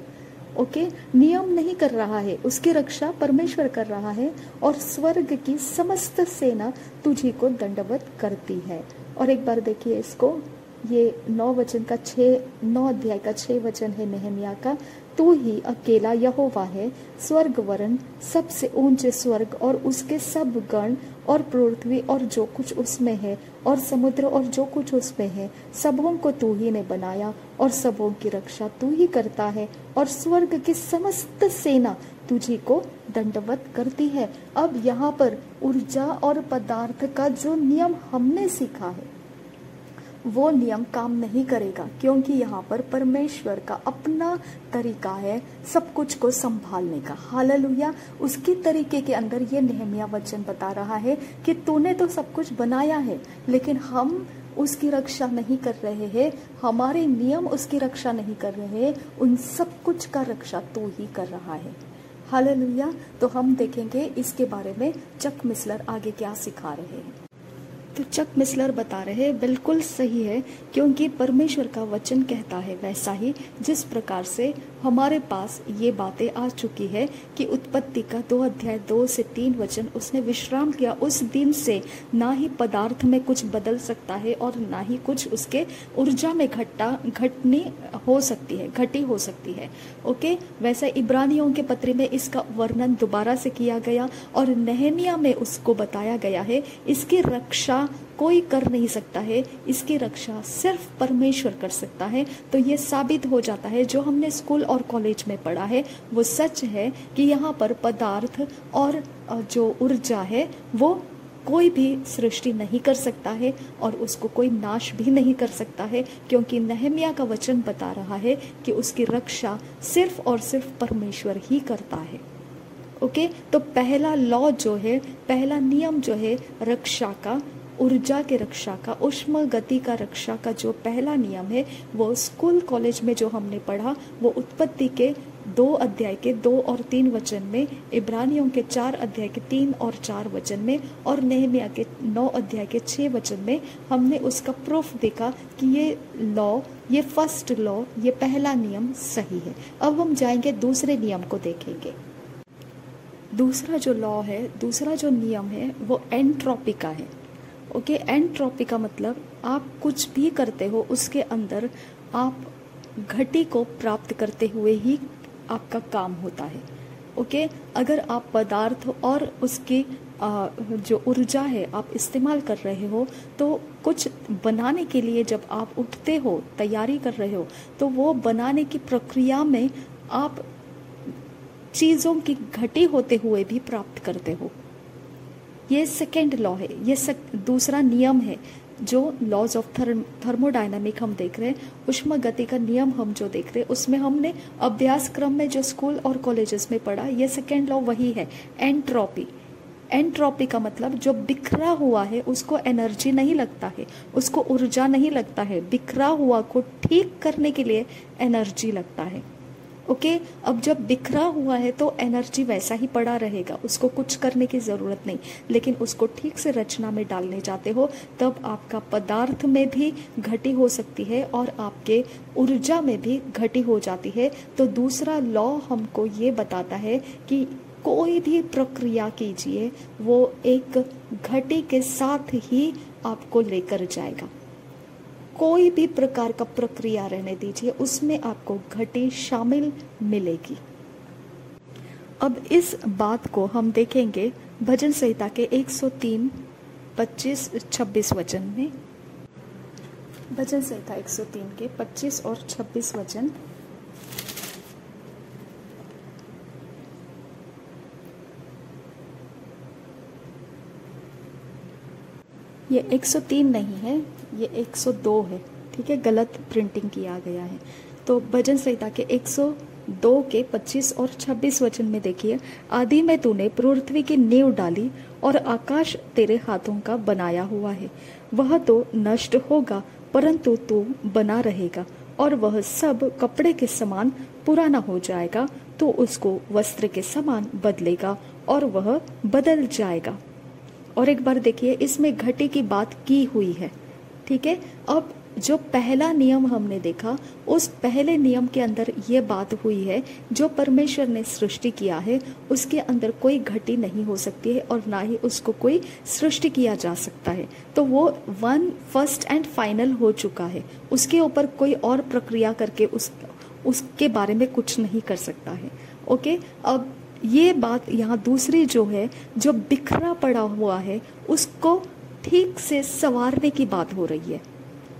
ओके, नियम नहीं कर रहा है, उसकी रक्षा परमेश्वर कर रहा है, और स्वर्ग की समस्त सेना तुझी को दंडवत करती है। और एक बार देखिए इसको, ये 9 अध्याय का 6 वचन है नहम्याह का, तू ही अकेला यहोवा है, स्वर्ग वरन सबसे ऊंचे स्वर्ग और उसके सब गण और पृथ्वी और जो कुछ उसमें है और समुद्र और जो कुछ उसमें है, सबों को तू ही ने बनाया और सबों की रक्षा तू ही करता है, और स्वर्ग की समस्त सेना तुझी को दंडवत करती है। अब यहाँ पर ऊर्जा और पदार्थ का जो नियम हमने सीखा है वो नियम काम नहीं करेगा, क्योंकि यहाँ पर परमेश्वर का अपना तरीका है सब कुछ को संभालने का। हालेलुया। उसकी तरीके के अंदर ये नहम्याह वचन बता रहा है कि तूने तो सब कुछ बनाया है, लेकिन हम उसकी रक्षा नहीं कर रहे हैं, हमारे नियम उसकी रक्षा नहीं कर रहे हैं, उन सब कुछ का रक्षा तू ही कर रहा है। हालेलुया। तो हम देखेंगे इसके बारे में चक मिसलर आगे क्या सिखा रहे हैं। तो चक मिसलर बता रहे हैं बिल्कुल सही है, क्योंकि परमेश्वर का वचन कहता है वैसा ही जिस प्रकार से हमारे पास ये बातें आ चुकी है कि उत्पत्ति का 2 अध्याय 2 से 3 वचन, उसने विश्राम किया उस दिन से ना ही पदार्थ में कुछ बदल सकता है और ना ही कुछ उसके ऊर्जा में घटनी हो सकती है, घटी हो सकती है। ओके, वैसे इब्रानियों के पत्र में इसका वर्णन दोबारा से किया गया और नहमिया में उसको बताया गया है इसकी रक्षा कोई कर नहीं सकता है, इसकी रक्षा सिर्फ परमेश्वर कर सकता है। तो ये साबित हो जाता है जो हमने स्कूल और कॉलेज में पढ़ा है वो सच है कि यहाँ पर पदार्थ और जो ऊर्जा है वो कोई भी सृष्टि नहीं कर सकता है और उसको कोई नाश भी नहीं कर सकता है, क्योंकि नहमिया का वचन बता रहा है कि उसकी रक्षा सिर्फ और सिर्फ परमेश्वर ही करता है। ओके, तो पहला लॉ जो है, पहला नियम जो है रक्षा का, ऊर्जा के रक्षा का, उष्म गति का रक्षा का जो पहला नियम है वो स्कूल कॉलेज में जो हमने पढ़ा वो उत्पत्ति के 2 अध्याय के 2 और 3 वचन में, इब्रानियों के 4 अध्याय के 3 और 4 वचन में और नहमिया के 9 अध्याय के 6 वचन में हमने उसका प्रूफ देखा कि ये लॉ, ये फर्स्ट लॉ, ये पहला नियम सही है। अब हम जाएंगे दूसरे नियम को देखेंगे। दूसरा जो लॉ है, दूसरा जो नियम है वो एंट्रोपी का है। ओके, एंट्रोपी का मतलब आप कुछ भी करते हो उसके अंदर आप घटी को प्राप्त करते हुए ही आपका काम होता है। ओके, अगर आप पदार्थ और उसकी जो ऊर्जा है आप इस्तेमाल कर रहे हो तो कुछ बनाने के लिए जब आप उठते हो, तैयारी कर रहे हो, तो वो बनाने की प्रक्रिया में आप चीज़ों की घटी होते हुए भी प्राप्त करते हो। ये सेकेंड लॉ है, ये दूसरा नियम है जो लॉज ऑफ थर्मोडायनामिक हम देख रहे हैं, उष्मा गति का नियम हम जो देख रहे हैं उसमें हमने अभ्यास क्रम में जो स्कूल और कॉलेजेस में पढ़ा, ये सेकेंड लॉ वही है, एंट्रोपी। एंट्रोपी का मतलब जो बिखरा हुआ है उसको एनर्जी नहीं लगता है, उसको ऊर्जा नहीं लगता है, बिखरा हुआ को ठीक करने के लिए एनर्जी लगता है। ओके, अब जब बिखरा हुआ है तो एनर्जी वैसा ही पड़ा रहेगा, उसको कुछ करने की ज़रूरत नहीं, लेकिन उसको ठीक से रचना में डालने जाते हो तब आपका पदार्थ में भी घटी हो सकती है और आपके ऊर्जा में भी घटी हो जाती है। तो दूसरा लॉ हमको ये बताता है कि कोई भी प्रक्रिया कीजिए वो एक घटी के साथ ही आपको लेकर जाएगा। कोई भी प्रकार का प्रक्रिया रहने दीजिए, उसमें आपको घटी शामिल मिलेगी। अब इस बात को हम देखेंगे भजन संहिता के 103, 25, 26 वचन में। भजन संहिता 103 के 25 और 26 वचन। ये 103 नहीं है, ये 102 है, ठीक है, गलत प्रिंटिंग किया गया है। तो भजन संहिता के 102 के 25 और 26 वचन में देखिए, आदि में तूने पृथ्वी की नींव डाली और आकाश तेरे हाथों का बनाया हुआ है। वह तो नष्ट होगा परंतु तू बना रहेगा, और वह सब कपड़े के समान पुराना हो जाएगा, तो उसको वस्त्र के समान बदलेगा और वह बदल जाएगा। और एक बार देखिए, इसमें घटी की बात की हुई है, ठीक है। अब जो पहला नियम हमने देखा, उस पहले नियम के अंदर ये बात हुई है, जो परमेश्वर ने सृष्टि किया है उसके अंदर कोई घटी नहीं हो सकती है और ना ही उसको कोई सृष्टि किया जा सकता है। तो वो फर्स्ट एंड फाइनल हो चुका है, उसके ऊपर कोई और प्रक्रिया करके उसके बारे में कुछ नहीं कर सकता है। ओके, अब ये बात यहाँ दूसरी जो है, जो बिखरा पड़ा हुआ है उसको ठीक से संवारने की बात हो रही है।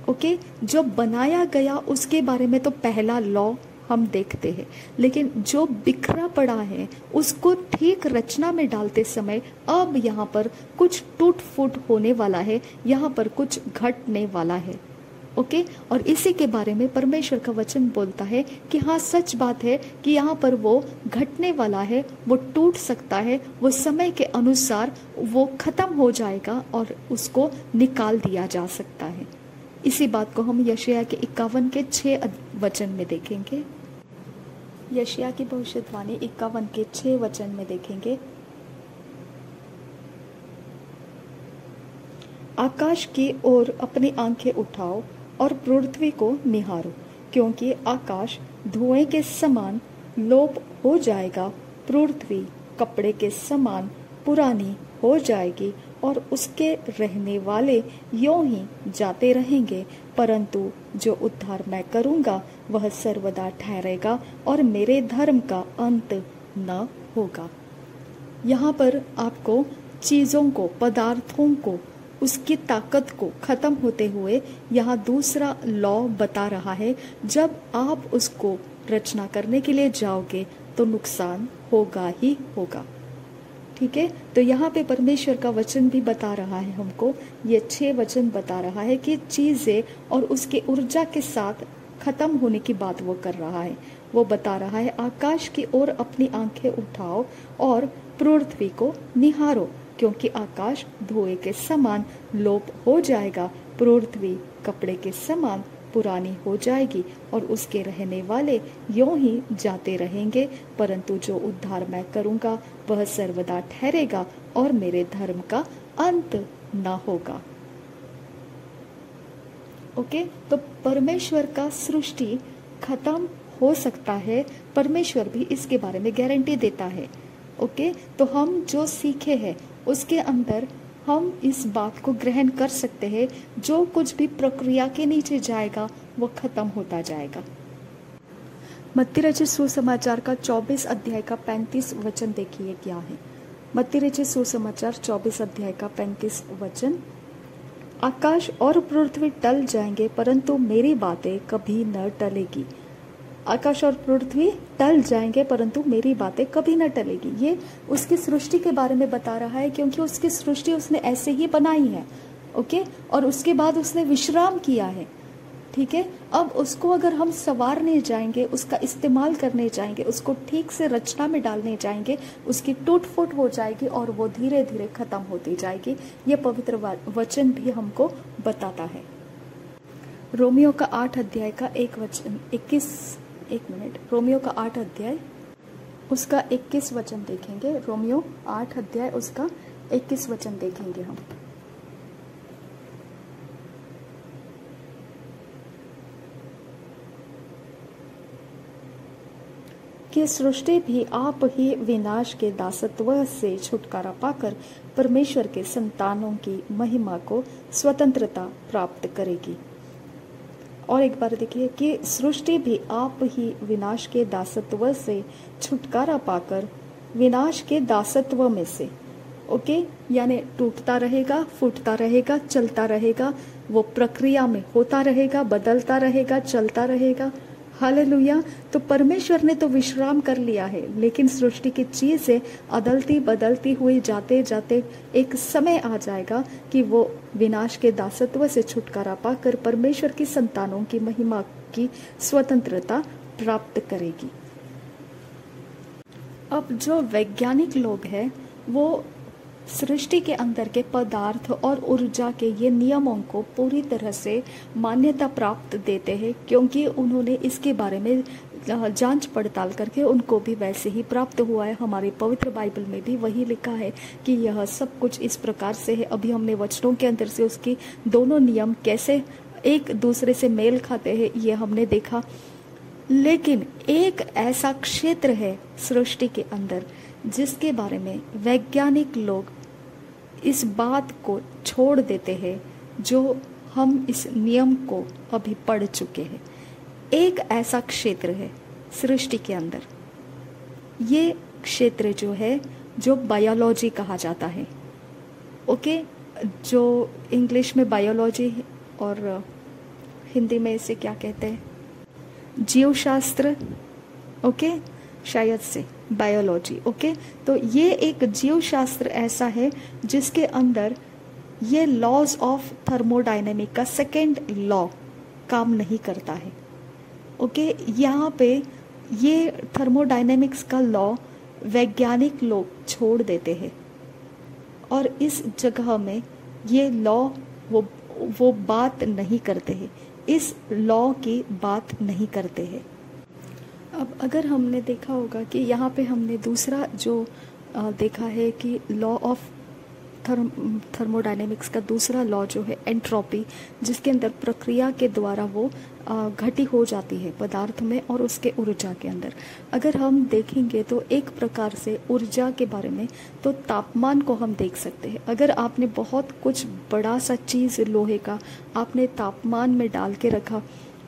ओके, जो बनाया गया उसके बारे में तो पहला लॉ हम देखते हैं, लेकिन जो बिखरा पड़ा है उसको ठीक रचना में डालते समय अब यहाँ पर कुछ टूट फूट होने वाला है, यहाँ पर कुछ घटने वाला है। ओके, और इसी के बारे में परमेश्वर का वचन बोलता है कि हाँ, सच बात है कि यहाँ पर वो घटने वाला है, वो टूट सकता है, वो समय के अनुसार वो खत्म हो जाएगा और उसको निकाल दिया जा सकता है। इसी बात को हम यशायाह के 51 के 6 वचन में देखेंगे। यशायाह की भविष्यवाणी 51 के 6 वचन में देखेंगे। आकाश की ओर अपनी आंखें उठाओ और पृथ्वी को निहारो, क्योंकि आकाश धुएं के समान लोप हो जाएगा, पृथ्वी कपड़े के समान पुरानी हो जाएगी और उसके रहने वाले यों ही जाते रहेंगे, परंतु जो उद्धार मैं करूंगा वह सर्वदा ठहरेगा और मेरे धर्म का अंत न होगा। यहाँ पर आपको चीज़ों को, पदार्थों को, उसकी ताकत को खत्म होते हुए यहाँ दूसरा लॉ बता रहा है। जब आप उसको रचना करने के लिए जाओगे तो नुकसान होगा ही होगा। ठीक है, तो यहाँ पे परमेश्वर का वचन भी बता रहा है हमको, ये 6 वचन बता रहा है कि चीजें और उसकी ऊर्जा के साथ खत्म होने की बात वो कर रहा है। वो बता रहा है आकाश की ओर अपनी आंखें उठाओ और पृथ्वी को निहारो, क्योंकि आकाश धुएं के समान लोप हो जाएगा, पृथ्वी कपड़े के समान पुरानी हो जाएगी और उसके रहने वाले यों ही जाते रहेंगे, परंतु जो उद्धार मैं करूंगा वह सर्वदा ठहरेगा और मेरे धर्म का अंत न होगा। ओके, तो परमेश्वर का सृष्टि खत्म हो सकता है, परमेश्वर भी इसके बारे में गारंटी देता है। ओके, तो हम जो सीखे हैं उसके अंदर हम इस बात को ग्रहण कर सकते हैं, जो कुछ भी प्रक्रिया के नीचे जाएगा वो खत्म होता जाएगा। मत्ती रचित सुसमाचार का 24 अध्याय का 35 वचन देखिए क्या है। मत्ती रचित सुसमाचार 24 अध्याय का 35 वचन, आकाश और पृथ्वी टल जाएंगे परंतु मेरी बातें कभी न टलेगी। आकाश और पृथ्वी टल जाएंगे परंतु मेरी बातें कभी न टलेगी। ये उसकी सृष्टि के बारे में बता रहा है, क्योंकि उसकी सृष्टि उसने ऐसे ही बनाई है। ओके, और उसके बाद उसने विश्राम किया है। ठीक है, अब उसको अगर हम संवारने जाएंगे, उसका इस्तेमाल करने जाएंगे, उसको ठीक से रचना में डालने जाएंगे, उसकी टूट फूट हो जाएगी और वो धीरे धीरे खत्म होती जाएगी। ये पवित्र वचन भी हमको बताता है। रोमियो का 8 अध्याय का 1 वचन 1 मिनट, रोमियो का 8 अध्याय उसका 21 वचन देखेंगे। रोमियो 8 अध्याय उसका 21 वचन देखेंगे हम। कि सृष्टि भी आप ही विनाश के दासत्व से छुटकारा पाकर परमेश्वर के संतानों की महिमा को स्वतंत्रता प्राप्त करेगी। और एक बार देखिए कि सृष्टि भी आप ही विनाश के दासत्व से छुटकारा पाकर, विनाश के दासत्व में से, ओके, यानी टूटता रहेगा, फूटता रहेगा, चलता रहेगा, वो प्रक्रिया में होता रहेगा, बदलता रहेगा, चलता रहेगा। हालेलुया। तो परमेश्वर ने तो विश्राम कर लिया है, लेकिन सृष्टि की चीजें अदलती बदलती हुई जाते जाते एक समय आ जाएगा कि वो विनाश के दासत्व से छुटकारा पाकर परमेश्वर की संतानों की महिमा की स्वतंत्रता प्राप्त करेगी। अब जो वैज्ञानिक लोग हैं वो सृष्टि के अंदर के पदार्थ और ऊर्जा के ये नियमों को पूरी तरह से मान्यता प्राप्त देते हैं, क्योंकि उन्होंने इसके बारे में जांच पड़ताल करके उनको भी वैसे ही प्राप्त हुआ है। हमारे पवित्र बाइबल में भी वही लिखा है कि यह सब कुछ इस प्रकार से है। अभी हमने वचनों के अंदर से उसकी दोनों नियम कैसे एक दूसरे से मेल खाते हैं ये हमने देखा। लेकिन एक ऐसा क्षेत्र है सृष्टि के अंदर जिसके बारे में वैज्ञानिक लोग इस बात को छोड़ देते हैं, जो हम इस नियम को अभी पढ़ चुके हैं। एक ऐसा क्षेत्र है सृष्टि के अंदर, ये क्षेत्र जो है जो बायोलॉजी कहा जाता है। ओके, जो इंग्लिश में बायोलॉजी और हिंदी में इसे क्या कहते हैं, जीवशास्त्र। ओके, शायद से बायोलॉजी। ओके, तो ये एक जीवशास्त्र ऐसा है जिसके अंदर ये लॉज ऑफ थर्मोडायनेमिक का सेकेंड लॉ काम नहीं करता है। ओके, यहाँ पे ये थर्मोडायनेमिक्स का लॉ वैज्ञानिक लोग छोड़ देते हैं और इस जगह में ये लॉ वो बात नहीं करते हैं, इस लॉ की बात नहीं करते हैं। अब अगर हमने देखा होगा कि यहाँ पे हमने दूसरा जो देखा है कि लॉ ऑफ थर्मोडायनेमिक्स का दूसरा लॉ जो है एंट्रोपी, जिसके अंदर प्रक्रिया के द्वारा वो घटी हो जाती है पदार्थ में और उसके ऊर्जा के अंदर। अगर हम देखेंगे तो एक प्रकार से ऊर्जा के बारे में तो तापमान को हम देख सकते हैं। अगर आपने बहुत कुछ बड़ा सा चीज़ लोहे का आपने तापमान में डाल के रखा,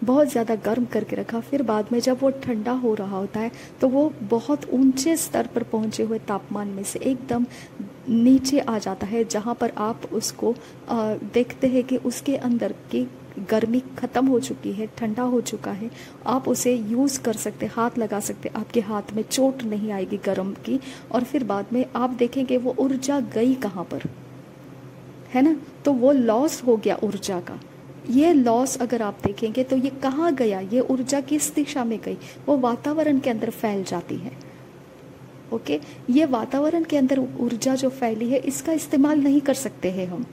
बहुत ज़्यादा गर्म करके रखा, फिर बाद में जब वो ठंडा हो रहा होता है तो वो बहुत ऊंचे स्तर पर पहुंचे हुए तापमान में से एकदम नीचे आ जाता है, जहां पर आप उसको देखते हैं कि उसके अंदर की गर्मी ख़त्म हो चुकी है, ठंडा हो चुका है। आप उसे यूज़ कर सकते, हाथ लगा सकते, आपके हाथ में चोट नहीं आएगी गर्म की। और फिर बाद में आप देखेंगे वो ऊर्जा गई कहाँ पर, है ना। तो वो लॉस हो गया ऊर्जा का। ये लॉस अगर आप देखेंगे तो ये कहाँ गया, ये ऊर्जा किस दिशा में गई, वो वातावरण के अंदर फैल जाती है। ओके, ये वातावरण के अंदर ऊर्जा जो फैली है इसका इस्तेमाल नहीं कर सकते हैं हम,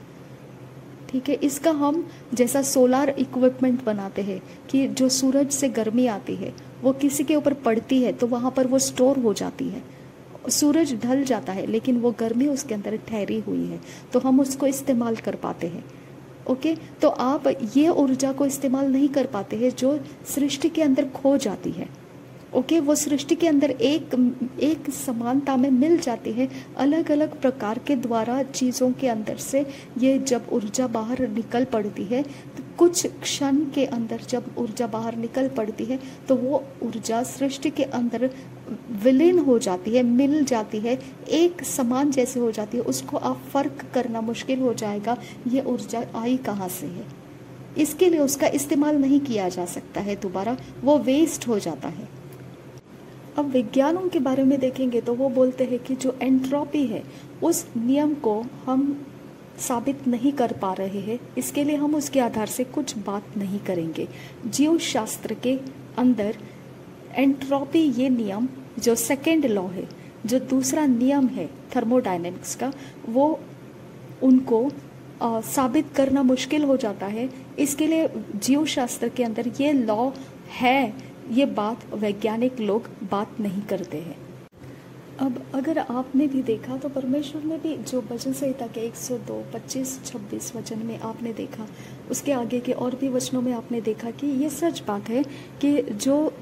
ठीक है। इसका हम जैसा सोलार इक्विपमेंट बनाते हैं कि जो सूरज से गर्मी आती है वो किसी के ऊपर पड़ती है तो वहाँ पर वो स्टोर हो जाती है। सूरज ढल जाता है लेकिन वो गर्मी उसके अंदर ठहरी हुई है तो हम उसको इस्तेमाल कर पाते हैं। ओके, तो आप ये ऊर्जा को इस्तेमाल नहीं कर पाते हैं जो सृष्टि के अंदर खो जाती है। ओके, वो सृष्टि के अंदर एक समानता में मिल जाती है। अलग अलग प्रकार के द्वारा चीज़ों के अंदर से ये जब ऊर्जा बाहर निकल पड़ती है तो कुछ क्षण के अंदर जब ऊर्जा बाहर निकल पड़ती है तो वो ऊर्जा सृष्टि के अंदर विलीन हो जाती है, मिल जाती है, एक समान जैसे हो जाती है। उसको आप फर्क करना मुश्किल हो जाएगा ये ऊर्जा आई कहाँ से है। इसके लिए उसका इस्तेमाल नहीं किया जा सकता है दोबारा, वो वेस्ट हो जाता है। अब विज्ञानों के बारे में देखेंगे तो वो बोलते हैं कि जो एंट्रोपी है उस नियम को हम साबित नहीं कर पा रहे हैं, इसके लिए हम उसके आधार से कुछ बात नहीं करेंगे। जीव शास्त्र के अंदर एंट्रोपी ये नियम जो सेकेंड लॉ है, जो दूसरा नियम है थर्मोडायनेमिक्स का, वो उनको साबित करना मुश्किल हो जाता है। इसके लिए जीव शास्त्र के अंदर ये लॉ है, ये बात वैज्ञानिक लोग बात नहीं करते हैं। अब अगर आपने भी देखा तो परमेश्वर ने भी जो वचन संहिता के 102, 25, 26 वचन में आपने देखा, उसके आगे के और भी वचनों में आपने देखा कि ये सच बात है कि जो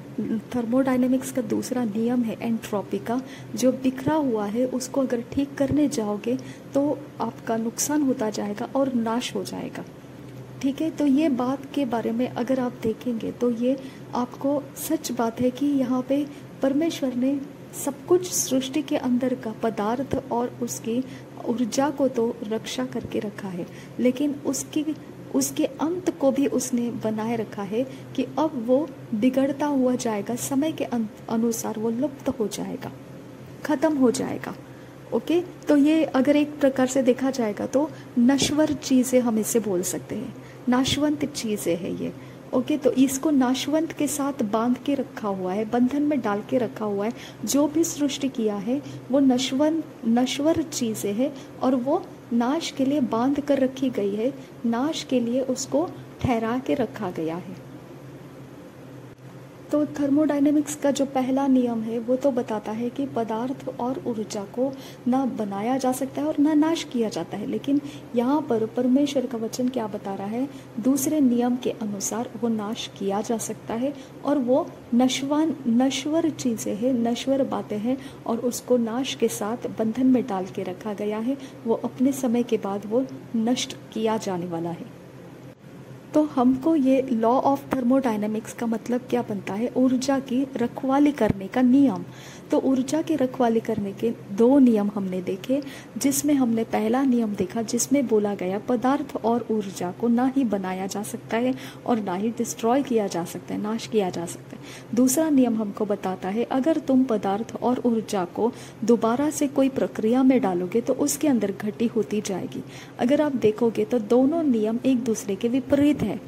थर्मोडायनेमिक्स का दूसरा नियम है एंट्रोपी का, जो बिखरा हुआ है उसको अगर ठीक करने जाओगे तो आपका नुकसान होता जाएगा और नाश हो जाएगा, ठीक है। तो ये बात के बारे में अगर आप देखेंगे तो ये आपको सच बात है कि यहाँ पे परमेश्वर ने सब कुछ सृष्टि के अंदर का पदार्थ और उसकी ऊर्जा को तो रक्षा करके रखा है, लेकिन उसके अंत को भी उसने बनाए रखा है कि अब वो बिगड़ता हुआ जाएगा, समय के अनुसार वो लुप्त हो जाएगा, खत्म हो जाएगा। ओके, तो ये अगर एक प्रकार से देखा जाएगा तो नश्वर चीज़ें हम इसे बोल सकते हैं, नाशवंत चीज़ें हैं ये। ओके, तो इसको नाशवंत के साथ बांध के रखा हुआ है, बंधन में डाल के रखा हुआ है। जो भी सृष्टि किया है वो नश्वर चीज़ें हैं और वो नाश के लिए बांध कर रखी गई है, नाश के लिए उसको ठहरा के रखा गया है। तो थर्मोडायनेमिक्स का जो पहला नियम है वो तो बताता है कि पदार्थ और ऊर्जा को ना बनाया जा सकता है और ना नाश किया जाता है, लेकिन यहाँ पर परमेश्वर का वचन क्या बता रहा है, दूसरे नियम के अनुसार वो नाश किया जा सकता है और वो नश्वर चीज़ें हैं, नश्वर बातें हैं और उसको नाश के साथ बंधन में डाल के रखा गया है। वो अपने समय के बाद वो नष्ट किया जाने वाला है। तो हमको ये लॉ ऑफ थर्मोडायनेमिक्स का मतलब क्या बनता है, ऊर्जा की रखवाली करने का नियम। तो ऊर्जा की रखवाली करने के दो नियम हमने देखे, जिसमें हमने पहला नियम देखा जिसमें बोला गया पदार्थ और ऊर्जा को ना ही बनाया जा सकता है और ना ही डिस्ट्रॉय किया जा सकता है, नाश किया जा सकता है। दूसरा नियम हमको बताता है अगर तुम पदार्थ और ऊर्जा को दोबारा से कोई प्रक्रिया में डालोगे तो उसके अंदर घटी होती जाएगी। अगर आप देखोगे तो दोनों नियम एक दूसरे के विपरीत है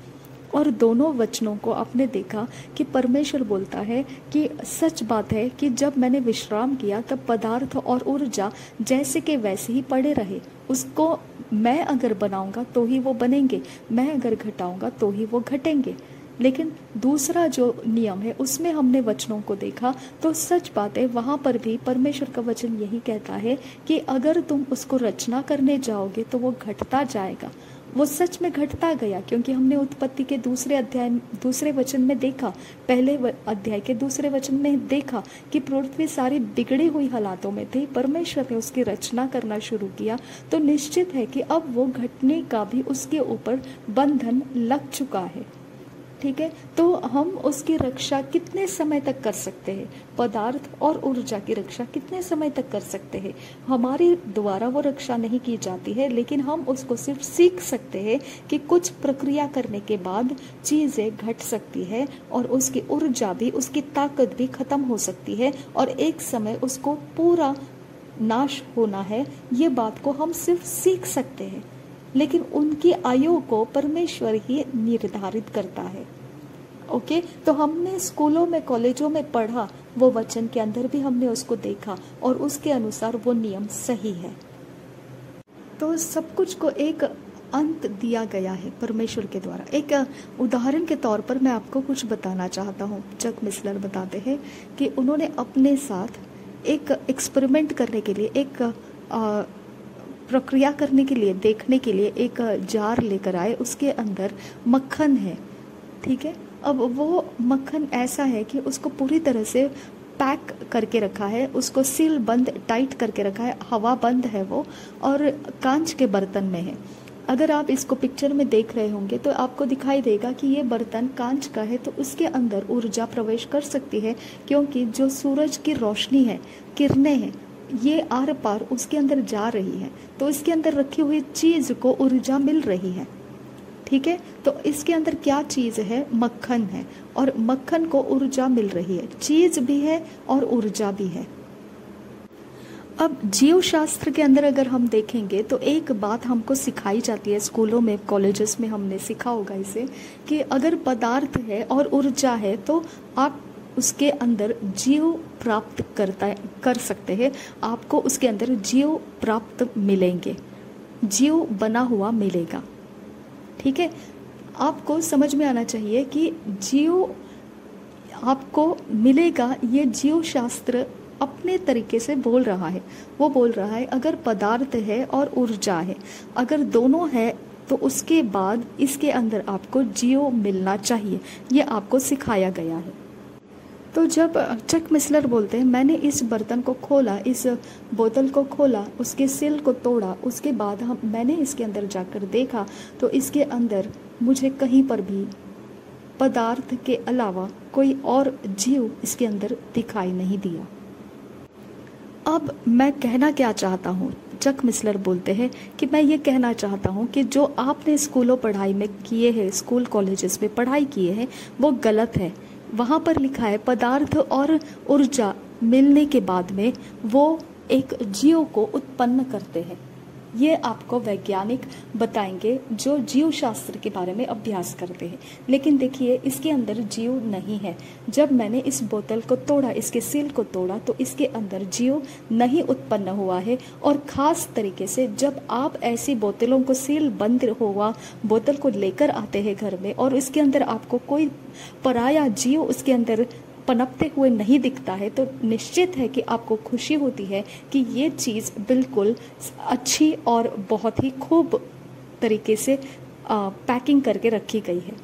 और दोनों वचनों को आपने देखा कि परमेश्वर बोलता है कि सच बात है कि जब मैंने विश्राम किया तब पदार्थ और ऊर्जा जैसे के वैसे ही पड़े रहे। उसको मैं अगर बनाऊंगा तो ही वो बनेंगे, मैं अगर घटाऊंगा तो ही वो घटेंगे। लेकिन दूसरा जो नियम है उसमें हमने वचनों को देखा, तो सच बात है वहाँ पर भी परमेश्वर का वचन यही कहता है कि अगर तुम उसको रचना करने जाओगे तो वो घटता जाएगा। वो सच में घटता गया, क्योंकि हमने उत्पत्ति के दूसरे वचन में देखा, पहले अध्याय के दूसरे वचन में देखा कि पृथ्वी सारी बिगड़ी हुई हालातों में थी, परमेश्वर ने उसकी रचना करना शुरू किया, तो निश्चित है कि अब वो घटने का भी उसके ऊपर बंधन लग चुका है। ठीक है, तो हम उसकी रक्षा कितने समय तक कर सकते हैं? पदार्थ और ऊर्जा की रक्षा कितने समय तक कर सकते हैं? हमारे द्वारा वो रक्षा नहीं की जाती है, लेकिन हम उसको सिर्फ सीख सकते हैं कि कुछ प्रक्रिया करने के बाद चीजें घट सकती है और उसकी ऊर्जा भी, उसकी ताकत भी खत्म हो सकती है और एक समय उसको पूरा नाश होना है। ये बात को हम सिर्फ सीख सकते हैं, लेकिन उनकी आयु को परमेश्वर ही निर्धारित करता है। ओके, तो हमने स्कूलों में, कॉलेजों में पढ़ा, वो वचन के अंदर भी हमने उसको देखा और उसके अनुसार वो नियम सही है। तो सब कुछ को एक अंत दिया गया है परमेश्वर के द्वारा। एक उदाहरण के तौर पर मैं आपको कुछ बताना चाहता हूँ। चक मिसलर बताते हैं कि उन्होंने अपने साथ एक एक्सपेरिमेंट करने के लिए, एक प्रक्रिया करने के लिए, देखने के लिए एक जार लेकर आए, उसके अंदर मक्खन है। ठीक है, अब वो मक्खन ऐसा है कि उसको पूरी तरह से पैक करके रखा है, उसको सील बंद टाइट करके रखा है, हवा बंद है वो, और कांच के बर्तन में है। अगर आप इसको पिक्चर में देख रहे होंगे तो आपको दिखाई देगा कि ये बर्तन कांच का है, तो उसके अंदर ऊर्जा प्रवेश कर सकती है, क्योंकि जो सूरज की रोशनी है, किरणें हैं, ये आर पार उसके अंदर जा रही है, तो इसके अंदर रखी हुई चीज को ऊर्जा मिल रही है। ठीक है, तो इसके अंदर क्या चीज है? मक्खन है, और मक्खन को ऊर्जा मिल रही है, चीज भी है और ऊर्जा भी है। अब जीव शास्त्र के अंदर अगर हम देखेंगे तो एक बात हमको सिखाई जाती है स्कूलों में, कॉलेजेस में हमने सीखा होगा इसे, कि अगर पदार्थ है और ऊर्जा है तो आप उसके अंदर जीव प्राप्त कर सकते हैं, आपको उसके अंदर जीव प्राप्त मिलेंगे, जीव बना हुआ मिलेगा। ठीक है, आपको समझ में आना चाहिए कि जीव आपको मिलेगा, ये जीव शास्त्र अपने तरीके से बोल रहा है। वो बोल रहा है अगर पदार्थ है और ऊर्जा है, अगर दोनों है तो उसके बाद इसके अंदर आपको जीव मिलना चाहिए, ये आपको सिखाया गया है। तो जब चक मिसलर बोलते हैं मैंने इस बर्तन को खोला, इस बोतल को खोला, उसके सील को तोड़ा, उसके बाद मैंने इसके अंदर जाकर देखा तो इसके अंदर मुझे कहीं पर भी पदार्थ के अलावा कोई और जीव इसके अंदर दिखाई नहीं दिया। अब मैं कहना क्या चाहता हूँ, चक मिसलर बोलते हैं कि मैं ये कहना चाहता हूँ कि जो आपने स्कूलों पढ़ाई में किए हैं, स्कूल कॉलेजेस में पढ़ाई किए हैं, वो गलत है। वहाँ पर लिखा है पदार्थ और ऊर्जा मिलने के बाद में वो एक जीव को उत्पन्न करते हैं। ये आपको वैज्ञानिक बताएंगे जो जीव शास्त्र के बारे में अभ्यास करते हैं। लेकिन देखिए इसके अंदर जीव नहीं है। जब मैंने इस बोतल को तोड़ा, इसके सील को तोड़ा, तो इसके अंदर जीव नहीं उत्पन्न हुआ है। और ख़ास तरीके से जब आप ऐसी बोतलों को सील बंद हुआ बोतल को लेकर आते हैं घर में और इसके अंदर आपको कोई पराया जीव उसके अंदर पनपते हुए नहीं दिखता है, तो निश्चित है कि आपको खुशी होती है कि ये चीज़ बिल्कुल अच्छी और बहुत ही खूब तरीके से पैकिंग करके रखी गई है।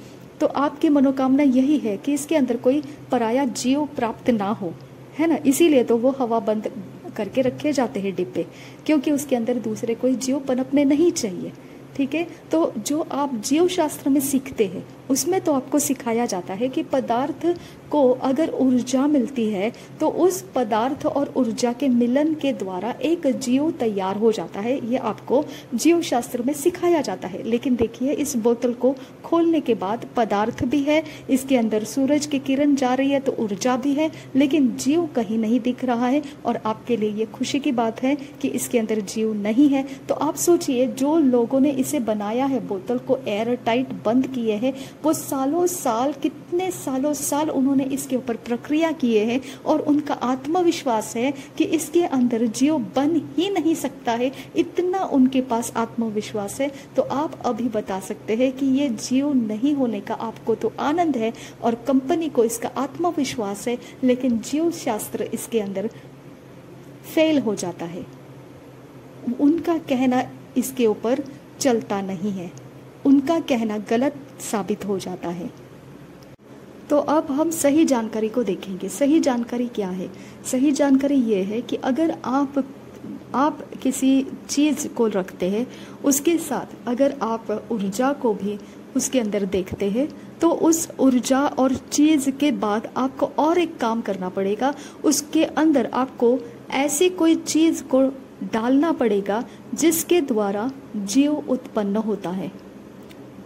तो आपकी मनोकामना यही है कि इसके अंदर कोई पराया जीव प्राप्त ना हो, है ना। इसीलिए तो वो हवा बंद करके रखे जाते हैं डिब्बे, क्योंकि उसके अंदर दूसरे कोई जीव पनपने नहीं चाहिए। ठीक है, तो जो आप जीव शास्त्र में सीखते हैं उसमें तो आपको सिखाया जाता है कि पदार्थ को अगर ऊर्जा मिलती है तो उस पदार्थ और ऊर्जा के मिलन के द्वारा एक जीव तैयार हो जाता है। ये आपको जीव शास्त्र में सिखाया जाता है। लेकिन देखिए इस बोतल को खोलने के बाद पदार्थ भी है, इसके अंदर सूरज की किरण जा रही है तो ऊर्जा भी है, लेकिन जीव कहीं नहीं दिख रहा है। और आपके लिए ये खुशी की बात है कि इसके अंदर जीव नहीं है। तो आप सोचिए जो लोगों ने इसे बनाया है, बोतल को एयर टाइट बंद किए हैं, वो सालों साल, कितने सालों साल उन्होंने इसके ऊपर प्रक्रिया किए हैं और उनका आत्मविश्वास है कि इसके अंदर जीव बन ही नहीं सकता है, इतना उनके पास आत्मविश्वास है। तो आप अभी बता सकते हैं कि ये जीव नहीं होने का आपको तो आनंद है और कंपनी को इसका आत्मविश्वास है, लेकिन जीव शास्त्र इसके अंदर फेल हो जाता है। उनका कहना इसके ऊपर चलता नहीं है, उनका कहना गलत साबित हो जाता है। तो अब हम सही जानकारी को देखेंगे। सही जानकारी क्या है? सही जानकारी ये है कि अगर आप किसी चीज़ को रखते हैं, उसके साथ अगर आप ऊर्जा को भी उसके अंदर देखते हैं, तो उस ऊर्जा और चीज़ के बाद आपको और एक काम करना पड़ेगा। उसके अंदर आपको ऐसी कोई चीज़ को डालना पड़ेगा जिसके द्वारा जीव उत्पन्न होता है।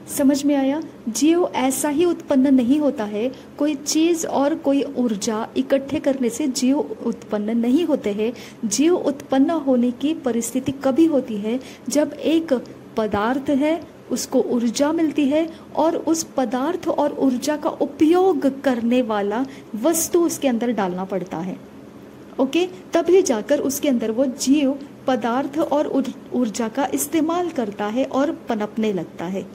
समझ में आया? जीव ऐसा ही उत्पन्न नहीं होता है। कोई चीज और कोई ऊर्जा इकट्ठे करने से जीव उत्पन्न नहीं होते हैं। जीव उत्पन्न होने की परिस्थिति कभी होती है जब एक पदार्थ है, उसको ऊर्जा मिलती है और उस पदार्थ और ऊर्जा का उपयोग करने वाला वस्तु उसके अंदर डालना पड़ता है। ओके, तभी जाकर उसके अंदर वो जीव पदार्थ और ऊर्जा का इस्तेमाल करता है और पनपने लगता है।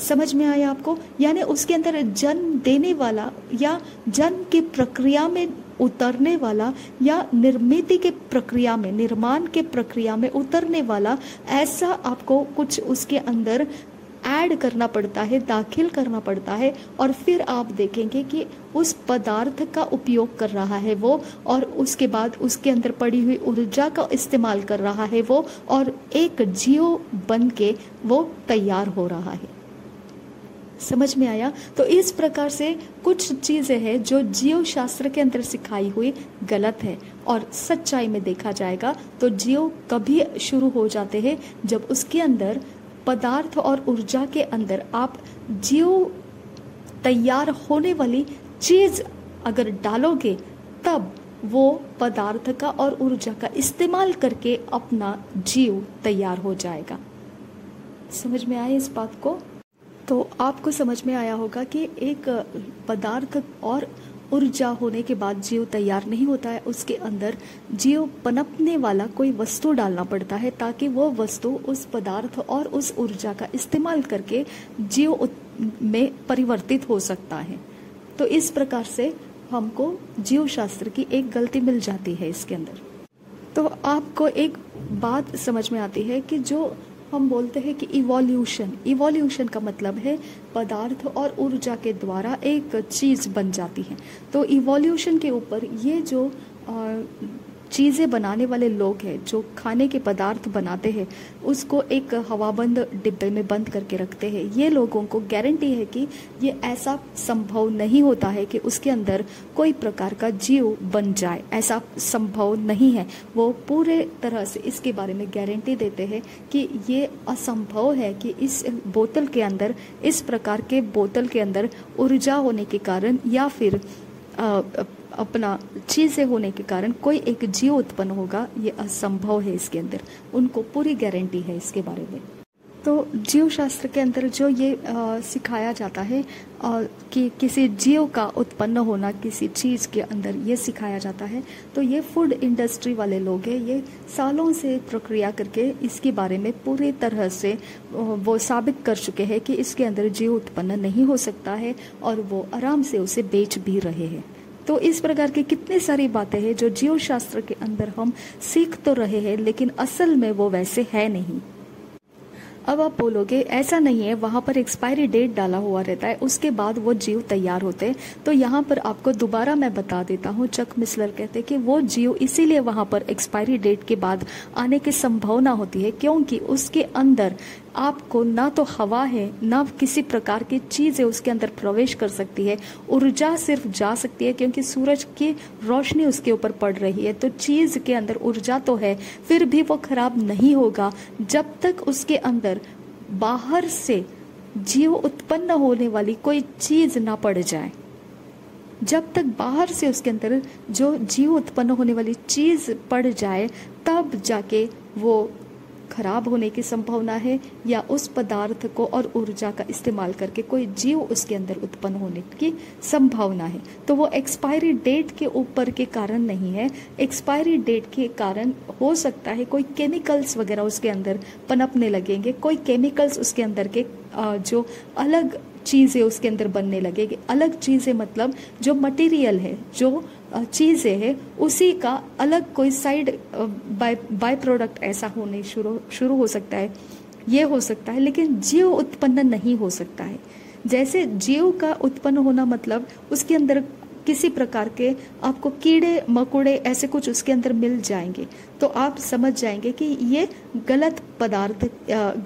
समझ में आया आपको? यानी उसके अंदर जन्म देने वाला या जन्म की प्रक्रिया में उतरने वाला या निर्मित के प्रक्रिया में, निर्माण के प्रक्रिया में उतरने वाला ऐसा आपको कुछ उसके अंदर ऐड करना पड़ता है, दाखिल करना पड़ता है, और फिर आप देखेंगे कि उस पदार्थ का उपयोग कर रहा है वो, और उसके बाद उसके अंदर पड़ी हुई ऊर्जा का इस्तेमाल कर रहा है वो, और एक जीव बन के वो तैयार हो रहा है। समझ में आया? तो इस प्रकार से कुछ चीज़ें हैं जो जीव शास्त्र के अंदर सिखाई हुई गलत है, और सच्चाई में देखा जाएगा तो जीव कभी शुरू हो जाते हैं जब उसके अंदर पदार्थ और ऊर्जा के अंदर आप जीव तैयार होने वाली चीज अगर डालोगे, तब वो पदार्थ का और ऊर्जा का इस्तेमाल करके अपना जीव तैयार हो जाएगा। समझ में आया इस बात को? तो आपको समझ में आया होगा कि एक पदार्थ और ऊर्जा होने के बाद जीव तैयार नहीं होता है, उसके अंदर जीव पनपने वाला कोई वस्तु डालना पड़ता है ताकि वो वस्तु उस पदार्थ और उस ऊर्जा का इस्तेमाल करके जीव में परिवर्तित हो सकता है। तो इस प्रकार से हमको जीव शास्त्र की एक गलती मिल जाती है इसके अंदर। तो आपको एक बात समझ में आती है कि जो हम बोलते हैं कि इवोल्यूशन का मतलब है पदार्थ और ऊर्जा के द्वारा एक चीज़ बन जाती है। तो इवोल्यूशन के ऊपर ये जो चीज़ें बनाने वाले लोग हैं, जो खाने के पदार्थ बनाते हैं, उसको एक हवाबंद डिब्बे में बंद करके रखते हैं। ये लोगों को गारंटी है कि ये ऐसा संभव नहीं होता है कि उसके अंदर कोई प्रकार का जीव बन जाए, ऐसा संभव नहीं है। वो पूरे तरह से इसके बारे में गारंटी देते हैं कि ये असंभव है कि इस बोतल के अंदर, इस प्रकार के बोतल के अंदर ऊर्जा होने के कारण या फिर अपना चीज़ें होने के कारण कोई एक जीव उत्पन्न होगा, ये असंभव है। इसके अंदर उनको पूरी गारंटी है इसके बारे में। तो जीव शास्त्र के अंदर जो ये सिखाया जाता है कि किसी जीव का उत्पन्न होना किसी चीज़ के अंदर, ये सिखाया जाता है। तो ये फूड इंडस्ट्री वाले लोग हैं, ये सालों से प्रक्रिया करके इसके बारे में पूरी तरह से वो साबित कर चुके हैं कि इसके अंदर जीव उत्पन्न नहीं हो सकता है, और वो आराम से उसे बेच भी रहे हैं। तो इस प्रकार की कितनी सारी बातें हैं जो जीव शास्त्र के अंदर हम सीख तो रहे हैं, लेकिन असल में वो वैसे है नहीं। अब आप बोलोगे ऐसा नहीं है, वहाँ पर एक्सपायरी डेट डाला हुआ रहता है, उसके बाद वो जीव तैयार होते हैं। तो यहाँ पर आपको दोबारा मैं बता देता हूँ, चक मिसलर कहते हैं कि वो जीव इसीलिए वहाँ पर एक्सपायरी डेट के बाद आने की संभावना होती है, क्योंकि उसके अंदर आपको ना तो हवा है, ना किसी प्रकार की चीज़ है उसके अंदर प्रवेश कर सकती है। ऊर्जा सिर्फ जा सकती है क्योंकि सूरज की रोशनी उसके ऊपर पड़ रही है। तो चीज़ के अंदर ऊर्जा तो है, फिर भी वो खराब नहीं होगा जब तक उसके अंदर बाहर से जीव उत्पन्न होने वाली कोई चीज़ ना पड़ जाए। जब तक बाहर से उसके अंदर जो जीव उत्पन्न होने वाली चीज़ पड़ जाए, तब जाके वो खराब होने की संभावना है या उस पदार्थ को और ऊर्जा का इस्तेमाल करके कोई जीव उसके अंदर उत्पन्न होने की संभावना है। तो वो एक्सपायरी डेट के ऊपर के कारण नहीं है। एक्सपायरी डेट के कारण हो सकता है कोई केमिकल्स वगैरह उसके अंदर पनपने लगेंगे, कोई केमिकल्स उसके अंदर के जो अलग चीज़ें उसके अंदर बनने लगेगी। अलग चीज़ें मतलब जो मटेरियल है, जो चीज़ें हैं, उसी का अलग कोई साइड बाय प्रोडक्ट ऐसा होने शुरू हो सकता है, ये हो सकता है। लेकिन जीव उत्पन्न नहीं हो सकता है। जैसे जीव का उत्पन्न होना मतलब उसके अंदर किसी प्रकार के आपको कीड़े मकोड़े ऐसे कुछ उसके अंदर मिल जाएंगे, तो आप समझ जाएंगे कि ये गलत पदार्थ,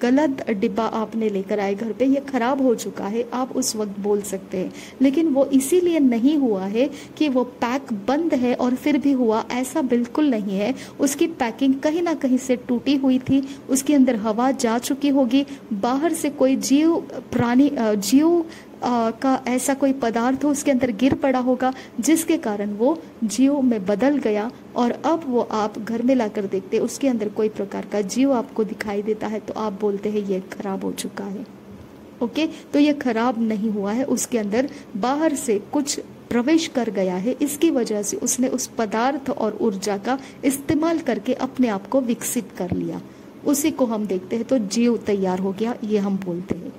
गलत डिब्बा आपने लेकर आए घर पे, ये खराब हो चुका है, आप उस वक्त बोल सकते हैं। लेकिन वो इसीलिए नहीं हुआ है कि वो पैक बंद है और फिर भी हुआ, ऐसा बिल्कुल नहीं है। उसकी पैकिंग कहीं ना कहीं से टूटी हुई थी, उसके अंदर हवा जा चुकी होगी, बाहर से कोई जीव प्राणी जीव का ऐसा कोई पदार्थ हो उसके अंदर गिर पड़ा होगा, जिसके कारण वो जीव में बदल गया। और अब वो आप घर में लाकर देखते उसके अंदर कोई प्रकार का जीव आपको दिखाई देता है, तो आप बोलते हैं ये खराब हो चुका है। ओके, तो ये खराब नहीं हुआ है, उसके अंदर बाहर से कुछ प्रवेश कर गया है, इसकी वजह से उसने उस पदार्थ और ऊर्जा का इस्तेमाल करके अपने आप को विकसित कर लिया। उसी को हम देखते हैं तो जीव तैयार हो गया, ये हम बोलते हैं।